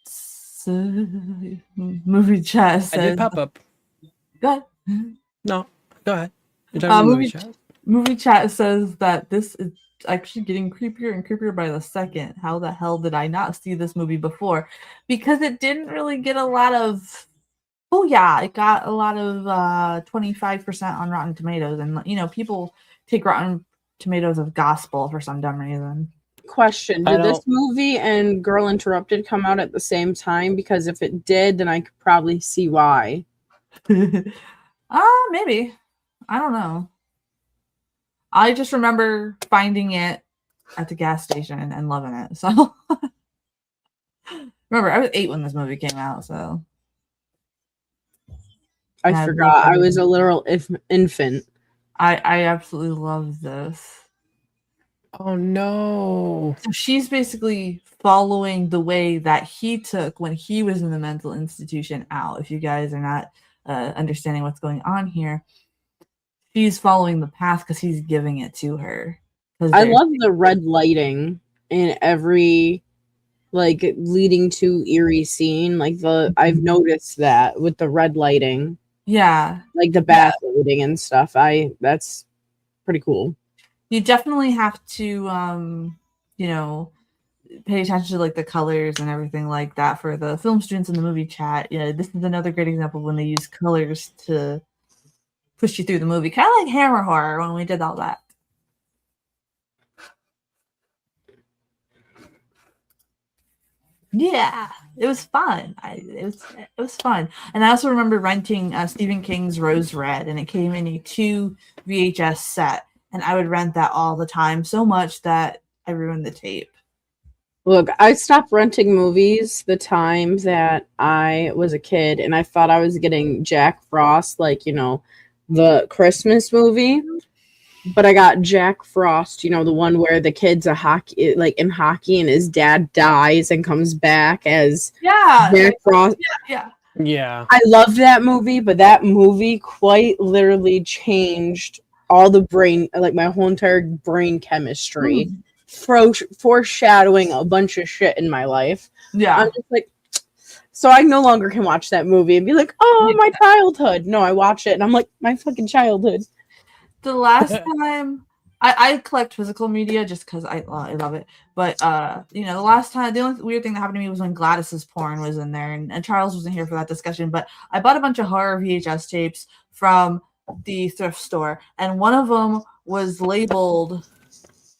so, movie chat I says. did pop up. Go No, go ahead. You're ahead. talking movie chat. Movie chat says that this is actually getting creepier and creepier by the second. How the hell did I not see this movie before? Because it didn't really get a lot of. Oh yeah, it got a lot of 25% on Rotten Tomatoes, and you know people take Rotten Tomatoes as gospel for some dumb reason. Question: I Did this don't- movie and Girl Interrupted come out at the same time? Because if it did, then I could probably see why. Maybe. I don't know. I just remember finding it at the gas station and loving it. So remember, I was 8 when this movie came out, so I Yeah, forgot. like I was a literal infant. I absolutely love this. Oh no. So she's basically following the way that he took when he was in the mental institution out. If you guys are not understanding what's going on here, she's following the path because he's giving it to her. I love the red lighting in every like leading to eerie scene. Like I've noticed that with the red lighting, Yeah, like the bath lighting and stuff. That's pretty cool. you definitely have to, you know, pay attention to like the colors and everything like that for the film students in the movie chat. Yeah, this is another great example when they use colors to push you through the movie, kind of like Hammer Horror when we did all that. Yeah, it was fun. It was fun, and I also remember renting Stephen King's Rose Red, and it came in a 2 VHS set, and I would rent that all the time, so much that I ruined the tape. Look, I stopped renting movies the time that I was a kid, and I thought I was getting Jack Frost, like, you know, the Christmas movie. But I got Jack Frost, you know, the one where the kid's a hockey, like in hockey, and his dad dies and comes back as Yeah, Jack Frost. yeah. Yeah. I loved that movie, but that movie quite literally changed all the brain, like my whole entire brain chemistry, foreshadowing a bunch of shit in my life. Yeah. I'm just like, so I no longer can watch that movie and be like, oh, my childhood. No, I watch it and I'm like, my fucking childhood. The last time I collect physical media just because I love it. But you know, the last time, the only weird thing that happened to me was when Gladys's porn was in there, and Charles wasn't here for that discussion. But I bought a bunch of horror VHS tapes from the thrift store, and one of them was labeled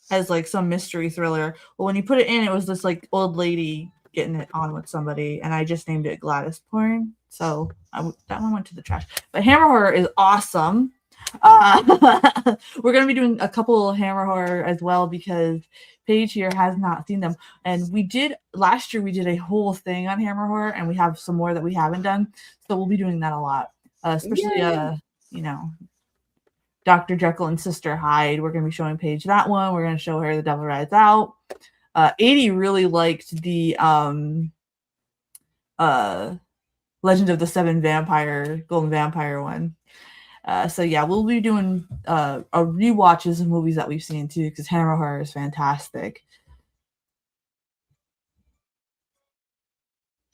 as like some mystery thriller. Well, when you put it in, it was this like old lady getting it on with somebody, and I just named it Gladys porn. So that one went to the trash. But Hammer Horror is awesome. We're going to be doing a couple Hammer Horror as well because Paige here has not seen them. And last year we did a whole thing on Hammer Horror, and we have some more that we haven't done. So we'll be doing that a lot, especially, you know, Dr. Jekyll and Sister Hyde. We're going to be showing Paige that one. We're going to show her The Devil Rides Out. 80 really liked the Legend of the Seven Golden Vampire one. So yeah, we'll be doing rewatches of movies that we've seen too, because Hammer Horror is fantastic.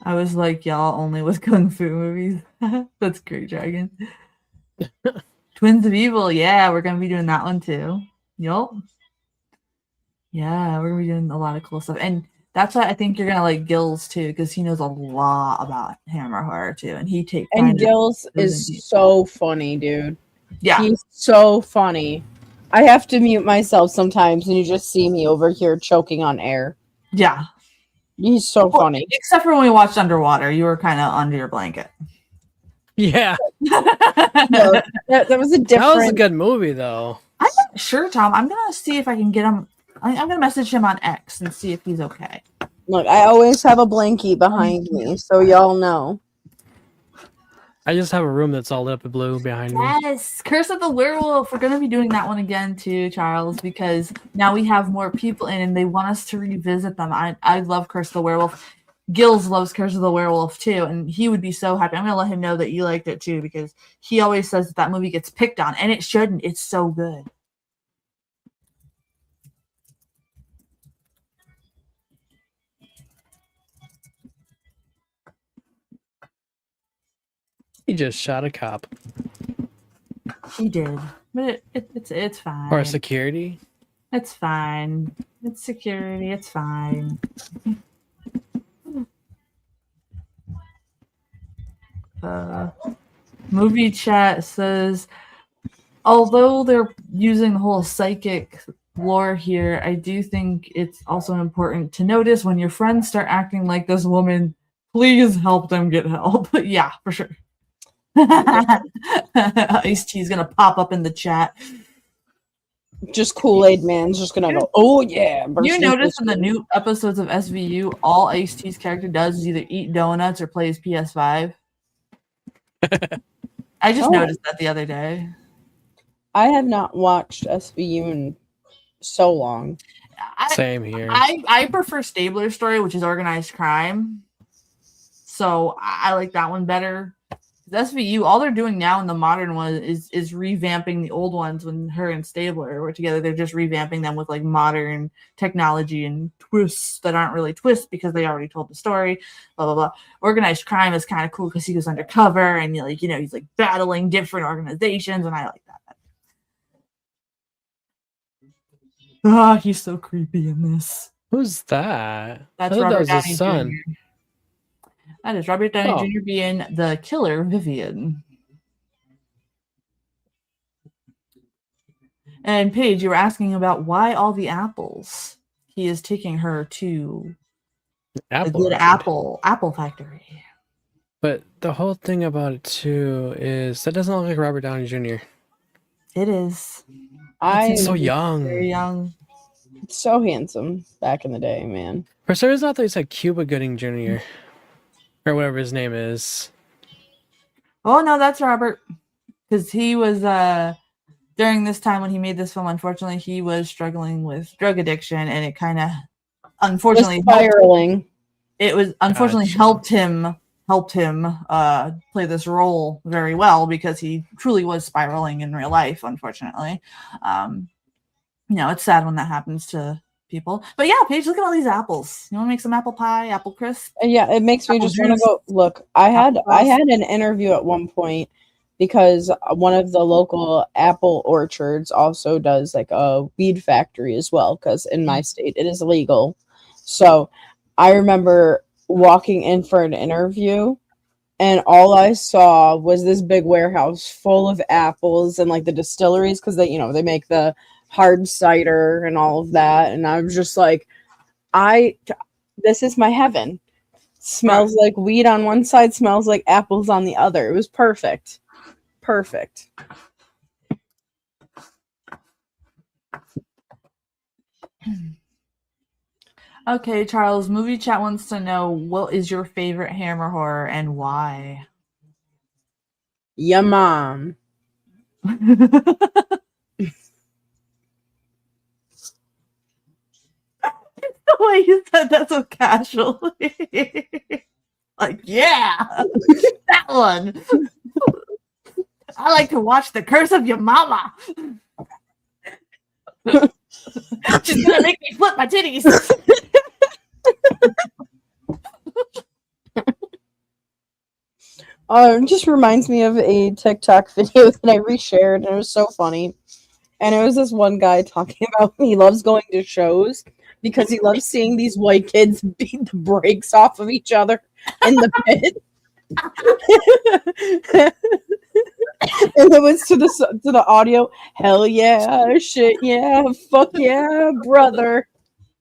I was like, y'all only with kung fu movies. That's great, Dragon. Twins of Evil, yeah, we're gonna be doing that one too. Yup. Yeah, we're gonna be doing a lot of cool stuff, and that's why I think you're gonna like Gills too, because he knows a lot about Hammer Horror too, and Gills is so funny, dude. Yeah, he's so funny. I have to mute myself sometimes, and you just see me over here choking on air. Yeah, he's so funny. Except for when we watched Underwater, you were kind of under your blanket. Yeah. No, that was a different. That was a good movie, though. I'm not sure, Tom. I'm gonna see if I can get him. I'm gonna message him on X and see if he's okay. Look, I always have a blankie behind me, so y'all know. I just have a room that's all lit up with blue behind me. Yes, Curse of the Werewolf. We're gonna be doing that one again too, Charles, because now we have more people in, and they want us to revisit them. I love Curse of the Werewolf. Gills loves Curse of the Werewolf too, and he would be so happy. I'm gonna let him know that you liked it too, because he always says that that movie gets picked on, and it shouldn't. It's so good. He just shot a cop He did, but it's fine. or security. It's fine. It's security. It's fine. Movie chat says, although they're using the whole psychic lore here, I do think it's also important to notice when your friends start acting like this woman, please help them get help. Yeah, for sure. Ice-T is gonna pop up in the chat. Just Kool-Aid Man's just gonna go, oh yeah. You notice in the new episodes of SVU, all Ice-T's character does is either eat donuts or plays PS5. I just noticed that the other day. I have not watched SVU in so long. Same here. I prefer Stabler's story, which is organized crime. So I like that one better. SVU, all they're doing now in the modern one is revamping the old ones. When her and Stabler were together, they're just revamping them with like modern technology and twists that aren't really twists because they already told the story. Blah blah blah. Organized crime is kind of cool because he goes undercover and he's like battling different organizations, and I like that. Ah, he's so creepy in this. Who's that? That's I thought Robert that was Downey his son. Jr. That is Robert Downey Oh. Jr. being the killer Vivian. And Paige, you were asking about why all the apples. He is taking her to a good Apple. apple factory. But the whole thing about it too is that doesn't look like Robert Downey Jr. It is. He's so Very young. young. So handsome back in the day, man. For some reason, I thought he said Cuba Gooding Jr. or whatever his name is. Oh no, that's Robert. Because he was during this time when he made this film, unfortunately, he was struggling with drug addiction, and it kind of unfortunately Spiraling. helped him play this role very well because he truly was spiraling in real life, unfortunately. It's sad when that happens to people. But yeah, Paige, look at all these apples. You want to make some apple pie, apple crisp? Yeah, it makes me Apple just want to juice. go look. I had Apple an interview at one point because one of the local apple orchards also does like a weed factory as well, because in my state it is illegal. So I remember walking in for an interview and all I saw was this big warehouse full of apples and like the distilleries, because they make the hard cider and all of that, and I was just like, this is my heaven. Smells like weed on one side, smells like apples on the other. It was perfect. Okay, Charles, movie chat wants to know, what is your favorite Hammer horror and why? Yeah, mom. The way you said that so casually. Like, yeah, that one. I like to watch The Curse of Your Mama. She's gonna make me flip my titties. It just reminds me of a TikTok video that I reshared, and it was so funny. And it was this one guy talking about he loves going to shows because he loves seeing these white kids beat the brakes off of each other in the pit. And it was to the audio, hell yeah, shit yeah, fuck yeah, brother.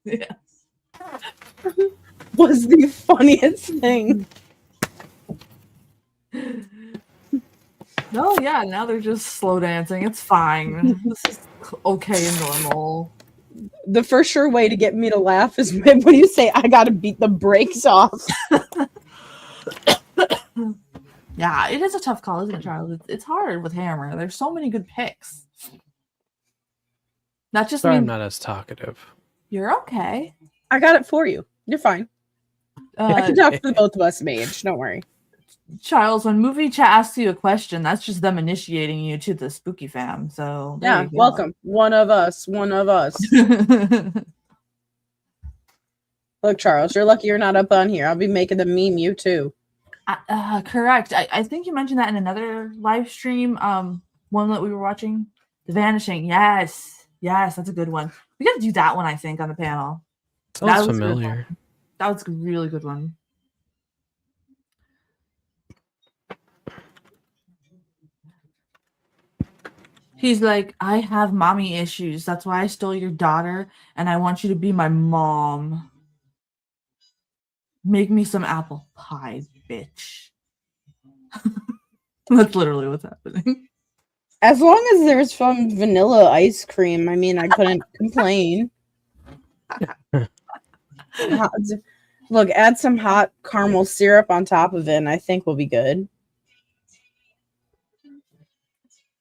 Yeah. Was the funniest thing. No, yeah, now they're just slow dancing. It's fine. This is okay and normal. The for sure way to get me to laugh is when you say I gotta beat the brakes off. Yeah, it is a tough call, isn't it, Charles? It's hard with Hammer. There's so many good picks. That just Sorry, I'm means not as talkative. you're okay. I got it for you. You're fine. I can talk for the both of us, Mage. Don't worry. Charles, when movie chat asks you a question, that's just them initiating you to the spooky fam. So there Yeah, you go. welcome. One of us. One of us. Look, Charles, you're lucky you're not up on here. I'll be making the meme you too. Correct. I think you mentioned that in another live stream. One that we were watching, The Vanishing. Yes, that's a good one. We got to do that one. I think on the panel. Sounds was a good familiar. one. That was a really good one. He's like, I have mommy issues. That's why I stole your daughter, and I want you to be my mom. Make me some apple pie, bitch. That's literally what's happening. As long as there's some vanilla ice cream, I mean, I couldn't complain. Look, add some hot caramel syrup on top of it, and I think we'll be good.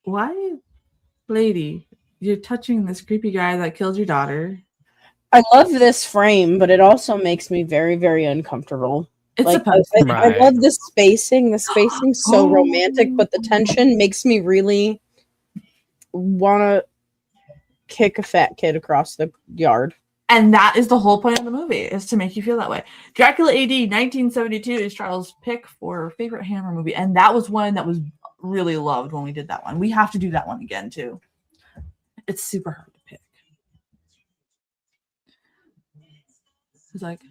Why, lady, you're touching this creepy guy that killed your daughter? I love this frame, but it also makes me very, very uncomfortable. It's Like, supposed to. I Right. love the spacing. The spacing's so Oh. romantic, but the tension makes me really want to kick a fat kid across the yard. And that is the whole point of the movie, is to make you feel that way. Dracula AD 1972 is Charles' pick for favorite Hammer movie. And that was one that was really loved when we did that one. We have to do that one again, too. It's super hard to pick. It's like...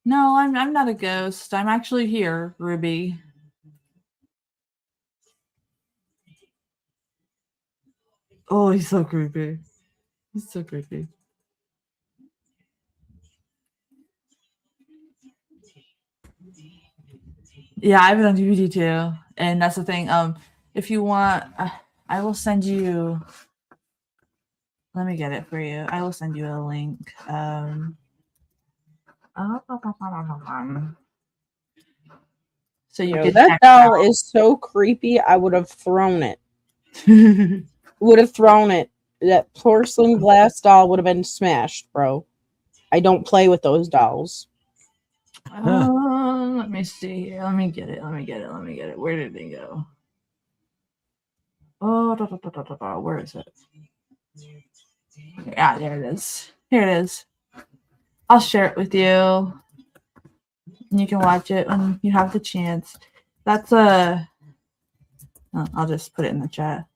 No, I'm not a ghost. I'm actually here, Ruby. Oh, he's so creepy. He's so creepy. Yeah, I have it on DVD too, and that's the thing. If you want, I will send you. Let me get it for you. I will send you a link. So you can That check doll is so creepy. I would have thrown it. it Would have thrown it. That porcelain glass doll would have been smashed, bro. I don't play with those dolls. Let me see here. Let me get it. Where did they go? Oh, where is it? Yeah, there it is. Here it is. I'll share it with you. And you can watch it when you have the chance. That's a... I'll just put it in the chat.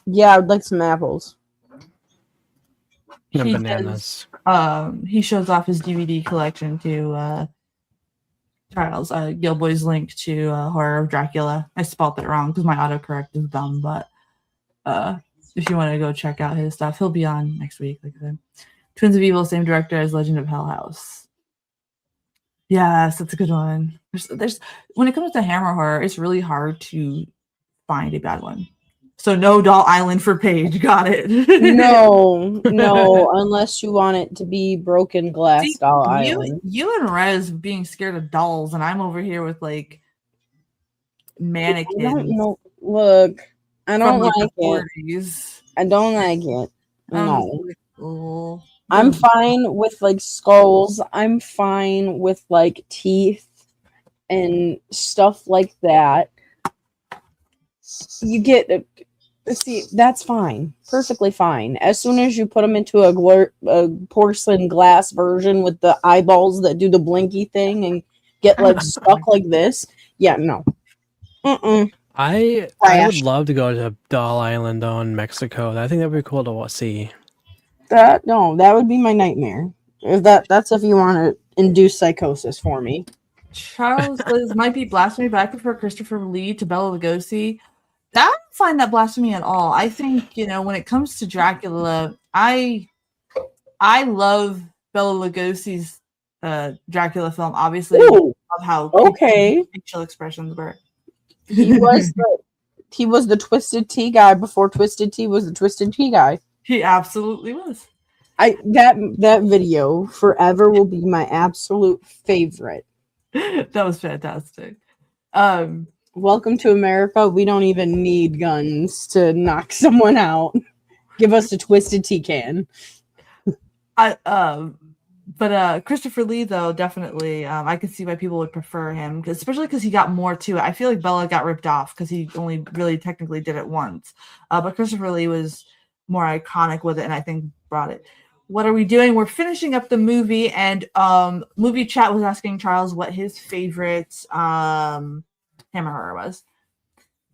Yeah, I would like some apples. And He bananas. He shows off his DVD collection to Charles. Gilboy's link to Horror of Dracula. I spelled it wrong because my autocorrect is dumb, but if you want to go check out his stuff, he'll be on next week. Like I said. Twins of Evil, same director as Legend of Hell House. Yes, that's a good one. There's when it comes to Hammer horror, it's really hard to find a bad one. So no Doll Island for Paige. Got it. No, unless you want it to be Broken Glass See, Doll Island. You and Rez being scared of dolls, and I'm over here with like mannequins. I don't know. Look, I don't from like the it. 40s. I don't like it. No. Oh. I'm fine with like skulls. I'm fine with like teeth and stuff like that. You get see, that's fine. Perfectly fine. As soon as you put them into a porcelain glass version with the eyeballs that do the blinky thing and get like stuck like this, yeah, no. I would Trash. love to go to Doll Island though in Mexico. I think that'd be cool to see. That would be my nightmare. If that's if you want to induce psychosis for me. Charles says might be blasphemy, but I prefer Christopher Lee to Bela Lugosi. I don't find that blasphemy at all. I think, when it comes to Dracula, I love Bela Lugosi's Dracula film. Obviously, Ooh, love how okay. facial expressions were. He was the He was the Twisted Tea guy before Twisted Tea was the Twisted Tea guy. He absolutely was. That video forever will be my absolute favorite. That was fantastic. Welcome to America. We don't even need guns to knock someone out. Give us a Twisted Tea can. But Christopher Lee, though, definitely, I could see why people would prefer him, especially because he got more to it. I feel like Bella got ripped off because he only really technically did it once. But Christopher Lee was more iconic with it, and I think brought it. What are we doing? We're finishing up the movie, and Movie Chat was asking Charles what his favorite Hammer horror was.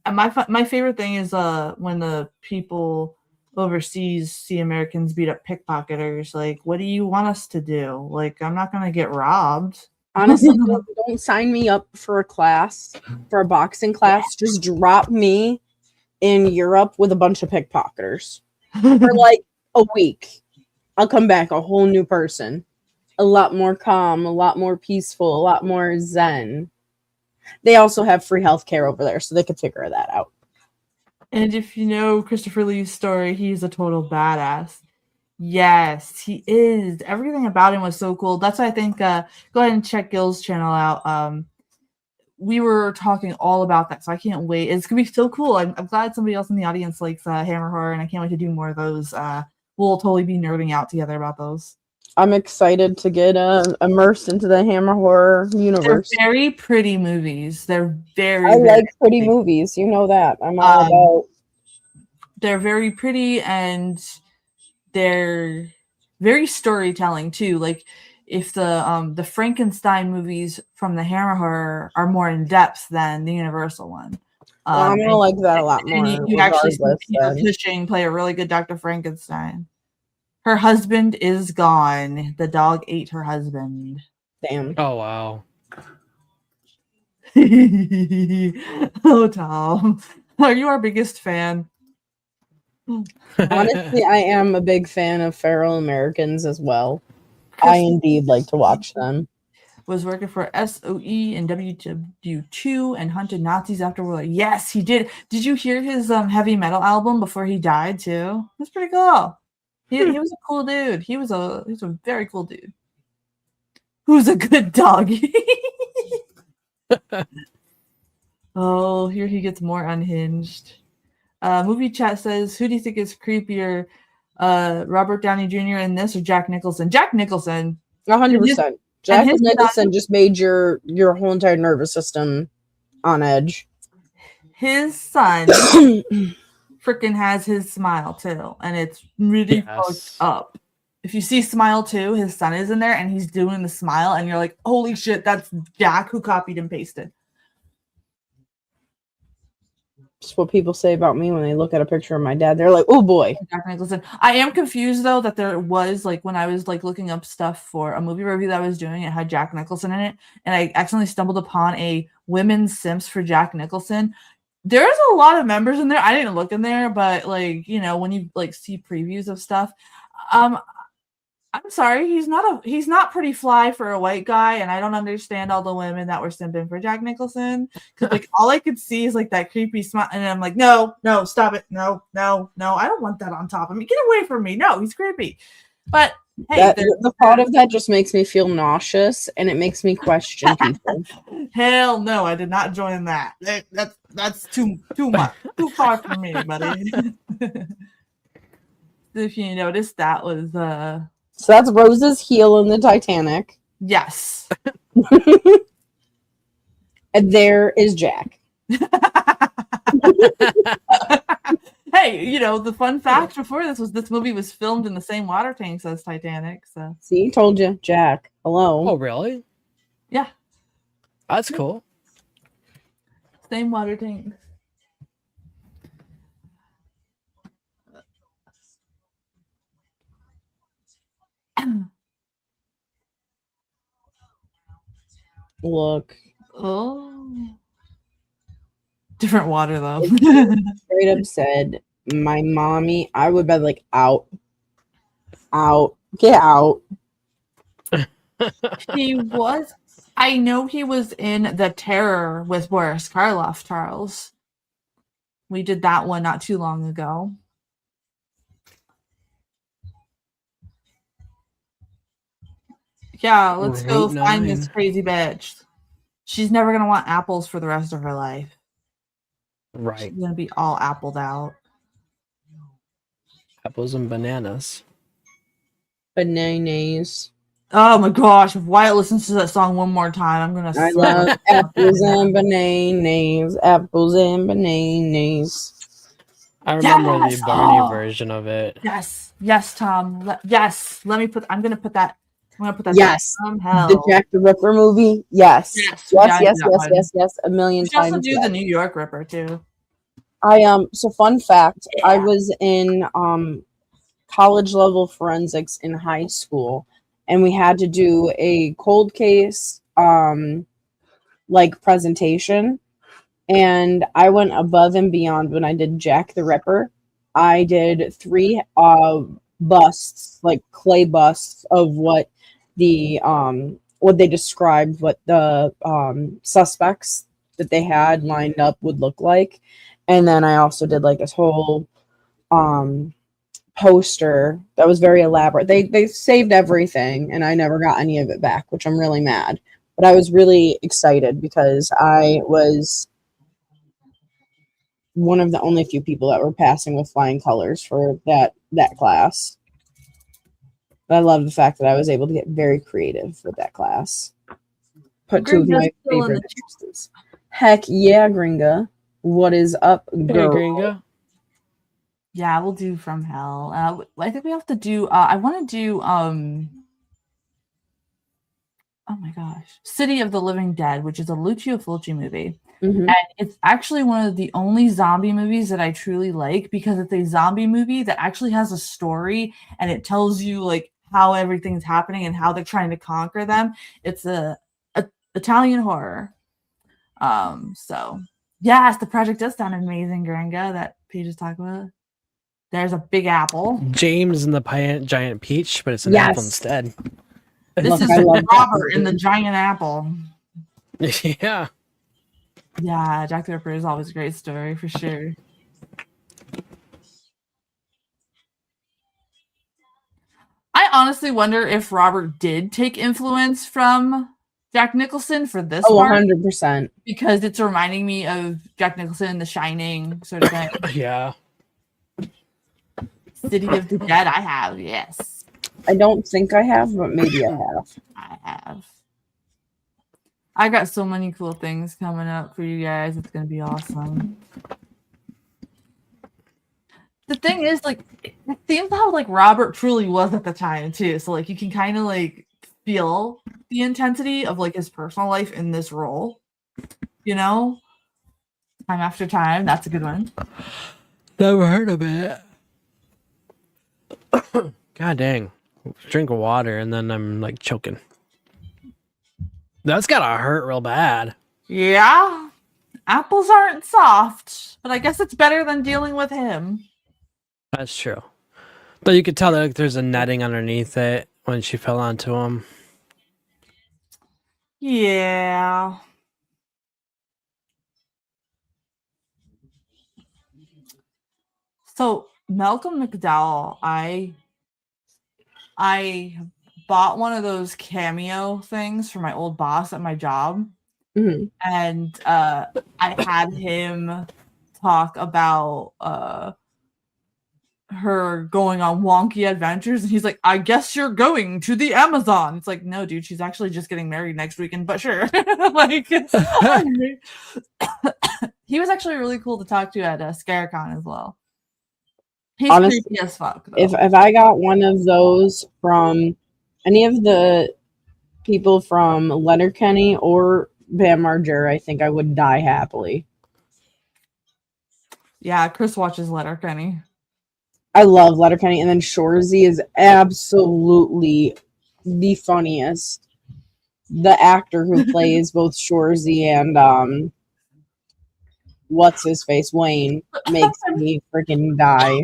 And my favorite thing is when the people overseas see Americans beat up pickpocketers. Like, what do you want us to do? Like, I'm not gonna get robbed. Honestly, don't sign me up for a boxing class. Just drop me in Europe with a bunch of pickpocketers for like a week. I'll come back a whole new person. A lot more calm, a lot more peaceful, a lot more zen. They also have free healthcare over there, so they could figure that out. And if you know Christopher Lee's story, he's a total badass. Yes, he is. Everything about him was so cool. That's why I think go ahead and check Gil's channel out. We were talking all about that, so I can't wait. It's gonna be so cool. I'm glad somebody else in the audience likes Hammer horror, and I can't wait to do more of those. We'll totally be nerding out together about those. I'm excited to get immersed into the Hammer horror universe. They're very pretty movies. They're very. I like pretty movies. You know that. I'm all about. They're very pretty, and they're very storytelling too. Like, if the Frankenstein movies from the Hammer horror are more in depth than the Universal one. I'm gonna like that a lot more. And you actually see Peter Cushing play a really good Dr. Frankenstein. Her husband is gone. The dog ate her husband. Damn. Oh wow. Oh, Tom, are you our biggest fan? Honestly, I am a big fan of Feral Americans as well. I indeed like to watch them. Was working for SOE and WW2 and hunted Nazis after World War. Yes, he did. Did you hear his heavy metal album before he died too? It was pretty cool. He was a cool dude. He was a very cool dude. Who's a good dog? Oh, here he gets more unhinged. Movie Chat says, who do you think is creepier, Robert Downey Jr. in this or Jack Nicholson? Jack Nicholson. 100%. Jack Nicholson just made your whole entire nervous system on edge. His son freaking has his smile too, and it's really fucked up. If you see Smile 2, his son is in there and he's doing the smile, and you're like, holy shit, that's Jack who copied and pasted. That's what people say about me when they look at a picture of my dad. They're like, oh boy. Jack Nicholson. I am confused though that there was, like, when I was like looking up stuff for a movie review that I was doing, it had Jack Nicholson in it, and I accidentally stumbled upon a women's Sims for Jack Nicholson. There's a lot of members in there. I didn't look in there, but like, you know, when you like see previews of stuff, I'm sorry, he's not pretty fly for a white guy, and I don't understand all the women that were simping for Jack Nicholson, because like all I could see is like that creepy smile, and I'm like, no, stop it, no, I don't want that on top of me. Get away from me. No, he's creepy. But hey, the thought of that just makes me feel nauseous, and it makes me question people. Hell no, I did not join that. That's too much, too far from me, buddy. If you notice, that was So that's Rose's heel in the Titanic. Yes. And there is Jack. Hey, you know, the fun fact before this movie was filmed in the same water tanks as Titanic. So see, told you, Jack. Hello. Oh, really? Yeah. That's cool. Same water tanks. Look. Oh. Different water though. Straight up said, my mommy, I would be like, out, get out. I know he was in The Terror with Boris Karloff, Charles. We did that one not too long ago. Yeah, let's go Route find this 9. crazy bitch. She's never gonna want apples for the rest of her life. Right. She's gonna be all appled out. Apples and bananas. Bananas. Oh my gosh, if Wyatt listens to that song one more time, I'm gonna I slap love apples and bananas. Apples and bananas. I remember Yes! the Barney Oh! version of it. Yes, yes, Tom. Yes, let me put. I'm gonna put that. I'm gonna put that. Yes. down. Hell. The Jack the Ripper movie. Yes. Yes, Yes, we gotta yes, do yes, that yes, one. yes, yes. A million We should also times. do yes. the New York Ripper too. So fun fact, I Yeah. was in college level forensics in high school, and we had to do a cold case like presentation, and I went above and beyond when I did Jack the Ripper. I did 3 busts, like clay busts of what they described what the suspects that they had lined up would look like. And then I also did like this whole poster that was very elaborate. They saved everything and I never got any of it back, which I'm really mad. But I was really excited because I was one of the only few people that were passing with flying colors for that class. But I love the fact that I was able to get very creative with that class. Put 2 of my Gringa's still in favorite the- actresses. Heck yeah, Gringa. What is up, Hey, girl? Gringo. Yeah, we'll do From Hell. I think we have to do. I want to do. Oh my gosh, City of the Living Dead, which is a Lucio Fulci movie. Mhm. And it's actually one of the only zombie movies that I truly like because it's a zombie movie that actually has a story and it tells you like how everything's happening and how they're trying to conquer them. It's a Italian horror. So yes, the project does sound amazing, Gringa, that Paige is talking about. There's a big apple. James and the giant peach, but it's an Yes. apple instead. This Look, is I love that Robert in movie. the giant apple. Yeah. Yeah, Jack the Ripper is always a great story for sure. I honestly wonder if Robert did take influence from Jack Nicholson for this Oh, part 100%. because it's reminding me of Jack Nicholson in The Shining sort of thing. Yeah. City of the Dead, I have, yes. I don't think I have, but maybe I have. I have. I got so many cool things coming up for you guys. It's gonna be awesome. The thing is, like, it seems how like Robert truly was at the time too. So like you can kind of like feel the intensity of like his personal life in this role. You know? Time after time. That's a good one. Never heard of it. God dang. Drink of water and then I'm like choking. That's gotta hurt real bad. Yeah. Apples aren't soft, but I guess it's better than dealing with him. That's true. But you could tell that like, there's a netting underneath it when she fell onto him. Yeah. So Malcolm McDowell, I bought one of those cameo things for my old boss at my job. Mhm. And I had him talk about her going on wonky adventures, and he's like, I guess you're going to the Amazon. It's like, no, dude, she's actually just getting married next weekend, but sure. Like he was actually really cool to talk to at ScareCon as well. He's Honestly, creepy as fuck, though. If I got one of those from any of the people from Letterkenny or Bam Margera, I think I would die happily. Yeah, Chris watches Letterkenny. I love Letterkenny, and then Shorzy is absolutely the funniest. The actor who plays both Shorzy and what's his face, Wayne, makes me freaking die.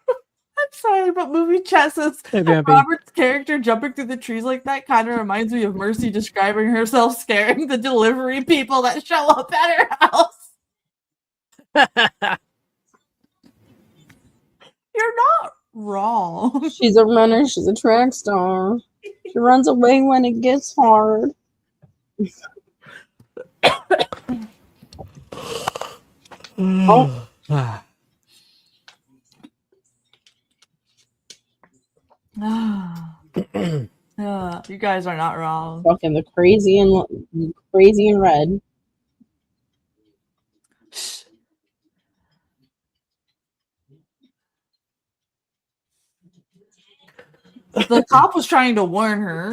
I'm sorry, but movie chat says Hey, Vampy. Robert's character jumping through the trees like that kind of reminds me of Mercy describing herself scaring the delivery people that show up at her house. She's a runner. She's a track star. She runs away when it gets hard. Oh. You guys are not wrong. Fucking the crazy and red. The cop was trying to warn her.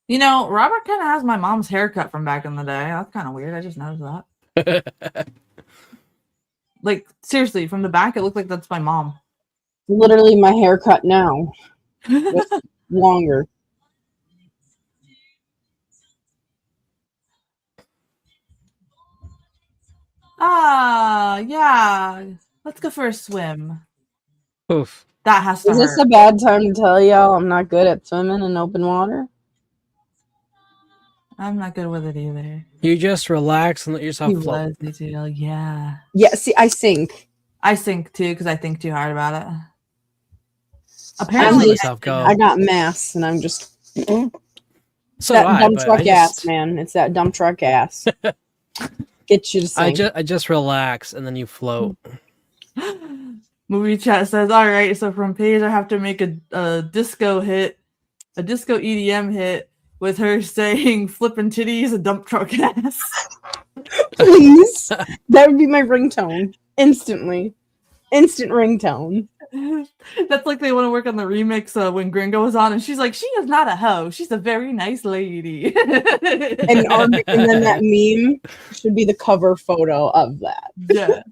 You know, Robert kind of has my mom's haircut from back in the day. That's kind of weird. I just noticed that. Like, seriously, from the back, it looked like that's my mom. Literally my haircut now. Just longer. Yeah. Let's go for a swim. Oof. That has to Is this hurt. a bad time to tell y'all I'm not good at swimming in open water? I'm not good with it either. You just relax and let yourself He float. was, too. Yeah. Yeah, see, I sink. I sink too because I think too hard about it. Let Apparently, yourself go. I got mass, and I'm just So that do I, dump but truck I ass, just, man. It's that dump truck ass. Get you to sink. I just relax and then you float. movie chat says, all right, so from Paige, I have to make a disco hit, a disco EDM hit with her saying flippin' titties, a dump truck ass. Please. That would be my ringtone. Instantly. Instant ringtone. That's like they want to work on the remix when Gringo was on, and she's like, she is not a hoe. She's a very nice lady. And then that meme should be the cover photo of that. Yeah.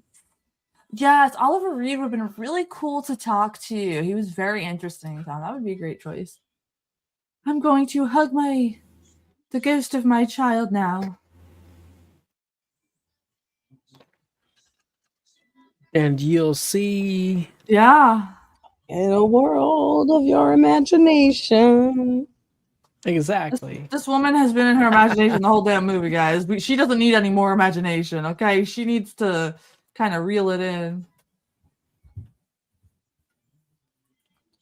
Yes, Oliver Reed would have been really cool to talk to. He was very interesting. Tom. That would be a great choice. I'm going to hug the ghost of my child now. And you'll see. Yeah. In a world of your imagination. Exactly. This woman has been in her imagination the whole damn movie, guys. She doesn't need any more imagination, okay? She needs to kind of reel it in.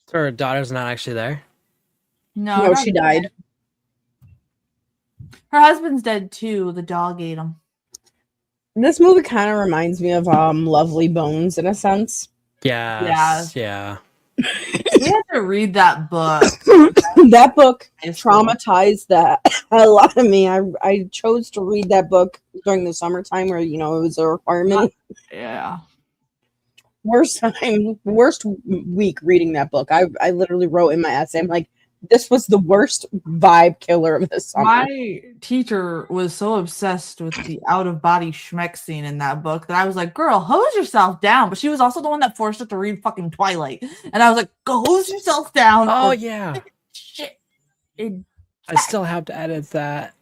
So her daughter's not actually there. No, she died. Her husband's dead too. The dog ate him. This movie kind of reminds me of Lovely Bones in a sense. Yes. Yeah. We had to read that book. That book traumatized the hell out of me. I chose to read that book during the summertime where, it was a requirement. Yeah. Worst week reading that book. I literally wrote in my essay, I'm like, this was the worst vibe killer of the summer. My teacher was so obsessed with the out-of-body schmeck scene in that book that I was like, girl, hose yourself down. But she was also the one that forced her to read fucking Twilight. And I was like, go hose yourself down. Oh, yeah. Shit. I still have to edit that.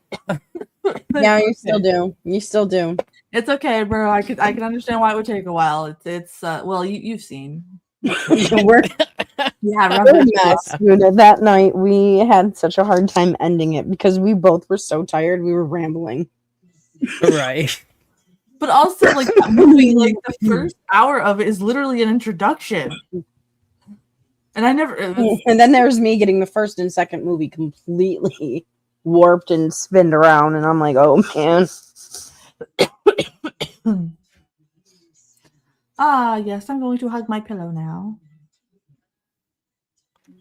Yeah, you still do. You still do. It's okay, bro. I can understand why it would take a while. It's well, you've seen. We're We're a mess, dude. That night we had such a hard time ending it because we both were so tired. We were rambling. Right. But also, like, that movie, like, the first hour of it is literally an introduction. And I never... And then there's me getting the first and second movie completely warped and spinned around, and I'm like, oh, man. Yes, I'm going to hug my pillow now.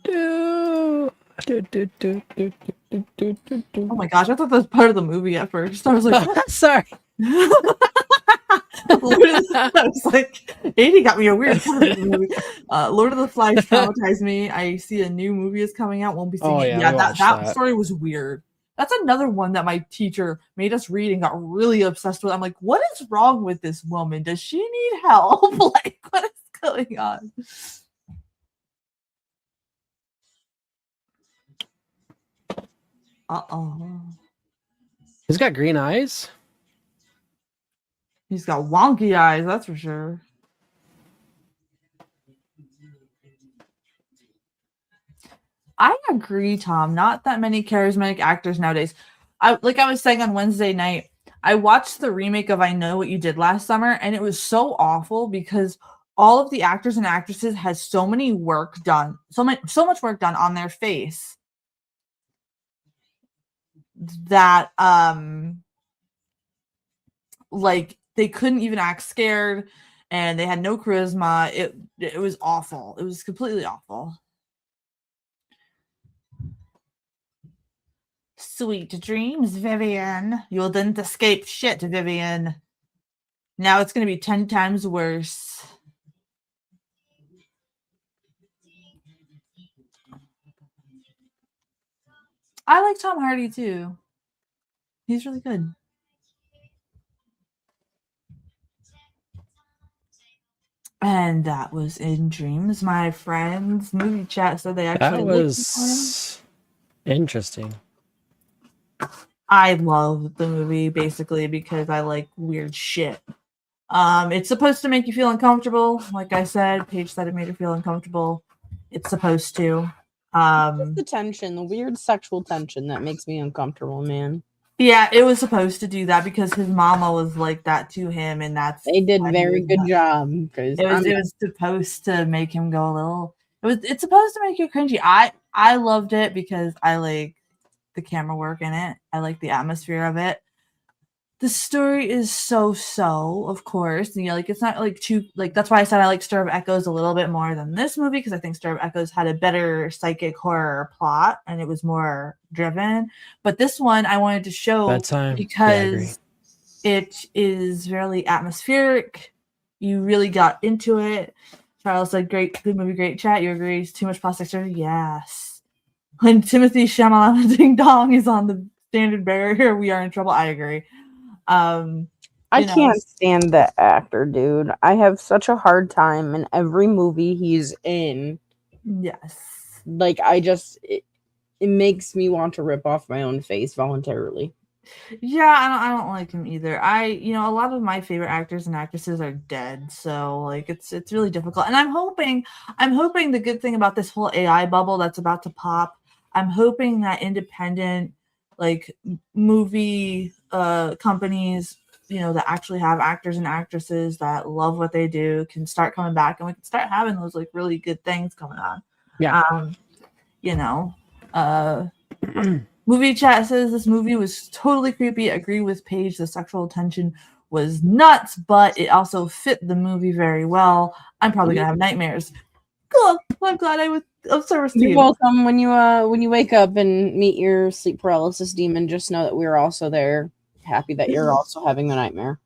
Oh Oh my gosh, I thought that was part of the movie at first. I was like, sorry. I was like, 80 got me a weird part of the movie. Lord of the Flies traumatized me. I see a new movie is coming out. Won't be seeing it. Yeah, that story was weird. That's another one that my teacher made us read and got really obsessed with. I'm like, what is wrong with this woman? Does she need help? Like, what is going on? Uh-oh. He's got green eyes. He's got wonky eyes, that's for sure. I agree, Tom. Not that many charismatic actors nowadays. Like I was saying on Wednesday night, I watched the remake of I Know What You Did Last Summer, and it was so awful because all of the actors and actresses had so much work done on their face that like they couldn't even act scared, and they had no charisma. It was awful. It was completely awful. Sweet dreams, Vivian. You didn't escape shit, Vivian. Now it's going to be 10 times worse. I like Tom Hardy too. He's really good. And that was In Dreams. My friends, movie chat said they actually That was interesting. I love the movie basically because I like weird shit. It's supposed to make you feel uncomfortable. Like I said, Paige said it made her feel uncomfortable. It's supposed to. The tension, the weird sexual tension that makes me uncomfortable, man. Yeah, it was supposed to do that because his mama was like that to him, and they did very good job because it was supposed to make him go a little. It's supposed to make you cringy. I loved it because I like the camera work in it. I like the atmosphere of it. The story is so, of course. You know, like it's not like too like that's why I said I like Stir of Echoes a little bit more than this movie because I think Stir of Echoes had a better psychic horror plot and it was more driven. But this one I wanted to show because it is very atmospheric. You really got into it. Charles said, "Great, good movie, great chat. You agree? It's too much plastic surgery." Yes. When Timothy Chalamet Ding Dong is on the standard barrier, we are in trouble. I agree. I can't stand that actor, dude. I have such a hard time in every movie he's in. Yes. Like, it makes me want to rip off my own face voluntarily. Yeah, I don't like him either. A lot of my favorite actors and actresses are dead, so like it's really difficult. And I'm hoping the good thing about this whole AI bubble that's about to pop, I'm hoping that independent like movie companies, that actually have actors and actresses that love what they do can start coming back and we can start having those like really good things coming on. Yeah. Movie chat says this movie was totally creepy. Agree with Paige. The sexual tension was nuts, but it also fit the movie very well. I'm probably gonna have nightmares. Cool. I'm glad I was of service to you. You're welcome. When you wake up and meet your sleep paralysis demon, just know that we're also there. Happy that you're also having the nightmare.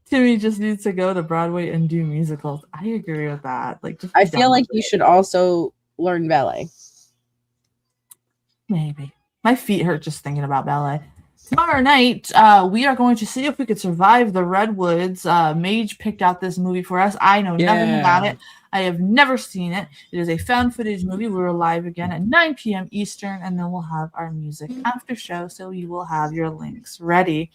Timmy just needs to go to Broadway and do musicals. I agree with that. Like, I feel like you should also learn ballet. Maybe. My feet hurt just thinking about ballet. Tomorrow night, we are going to see if we could survive the Redwoods. Mage picked out this movie for us. I know nothing about it. I have never seen it. It is a found footage movie. We're live again at 9 p.m. Eastern, and then we'll have our music after show, so you will have your links ready.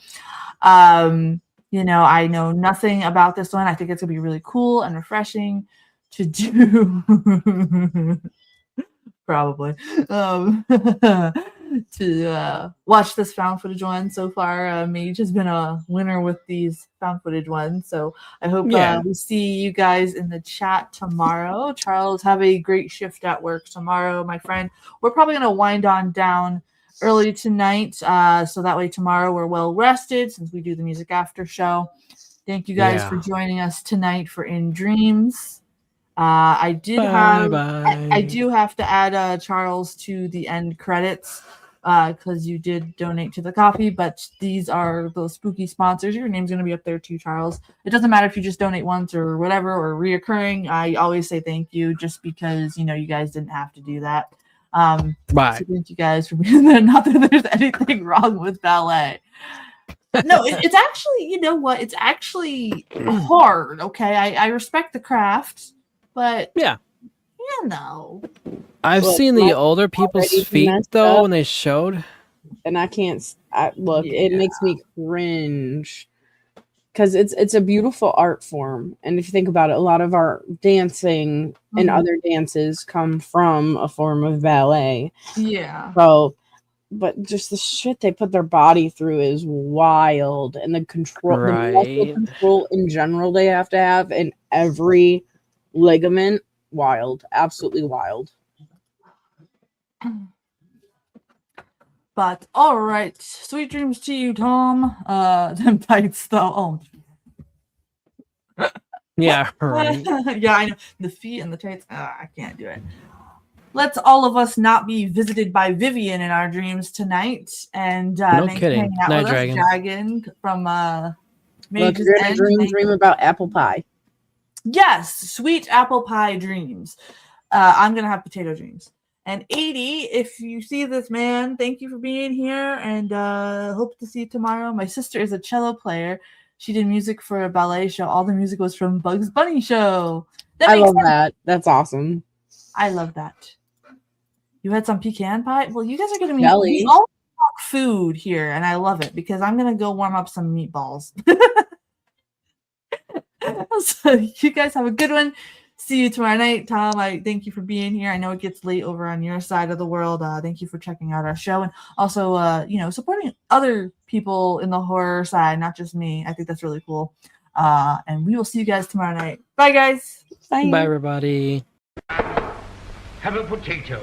I know nothing about this one. I think it's going to be really cool and refreshing to do. Probably. To watch this found footage one so far. Mage has been a winner with these found footage ones, so I hope we see you guys in the chat tomorrow. Charles, have a great shift at work tomorrow, my friend. We're probably going to wind on down early tonight, so that way tomorrow we're well rested since we do the music after show. Thank you guys for joining us tonight for In Dreams. I do have to add Charles to the end credits because you did donate to the coffee, but these are those spooky sponsors. Your name's going to be up there too, Charles. It doesn't matter if you just donate once or whatever or reoccurring. I always say thank you just because, you guys didn't have to do that. So thank you guys for being there. Not that there's anything wrong with ballet. No, it's actually, you know what? It's actually hard. Okay. I respect the craft. But I've seen the older people's feet though when they showed, and I can't look. It makes me cringe because it's a beautiful art form, and if you think about it, a lot of our dancing and other dances come from a form of ballet. Yeah. So but just the shit they put their body through is wild, and the control, the muscle Right. control in general they have to have in every ligament, wild, absolutely wild. But all right, sweet dreams to you, Tom. Them tights though. Yeah, right. Yeah, I know the feet and the tights. I can't do it. Let's all of us not be visited by Vivian in our dreams tonight, and No thanks for kidding. hanging out Night with Dragon. us, Dragon from Look, Mage's you're gonna End. dream about apple pie. Yes, sweet apple pie dreams. I'm gonna have potato dreams. And 80, if you see this, man, thank you for being here, and hope to see you tomorrow. My sister is a cello player. She did music for a ballet show. All the music was from Bugs Bunny show. That I makes love sense. that. That's awesome. I love that. You had some pecan pie? Well, you guys are going to be Jelly. we all talk food here, and I love it because I'm going to go warm up some meatballs. So you guys have a good one. See you tomorrow night. Tom, I thank you for being here. I know it gets late over on your side of the world. Thank you for checking out our show and also, supporting other people in the horror side, not just me. I think that's really cool. And we will see you guys tomorrow night. Bye, guys. Bye. Bye, everybody. Have a potato.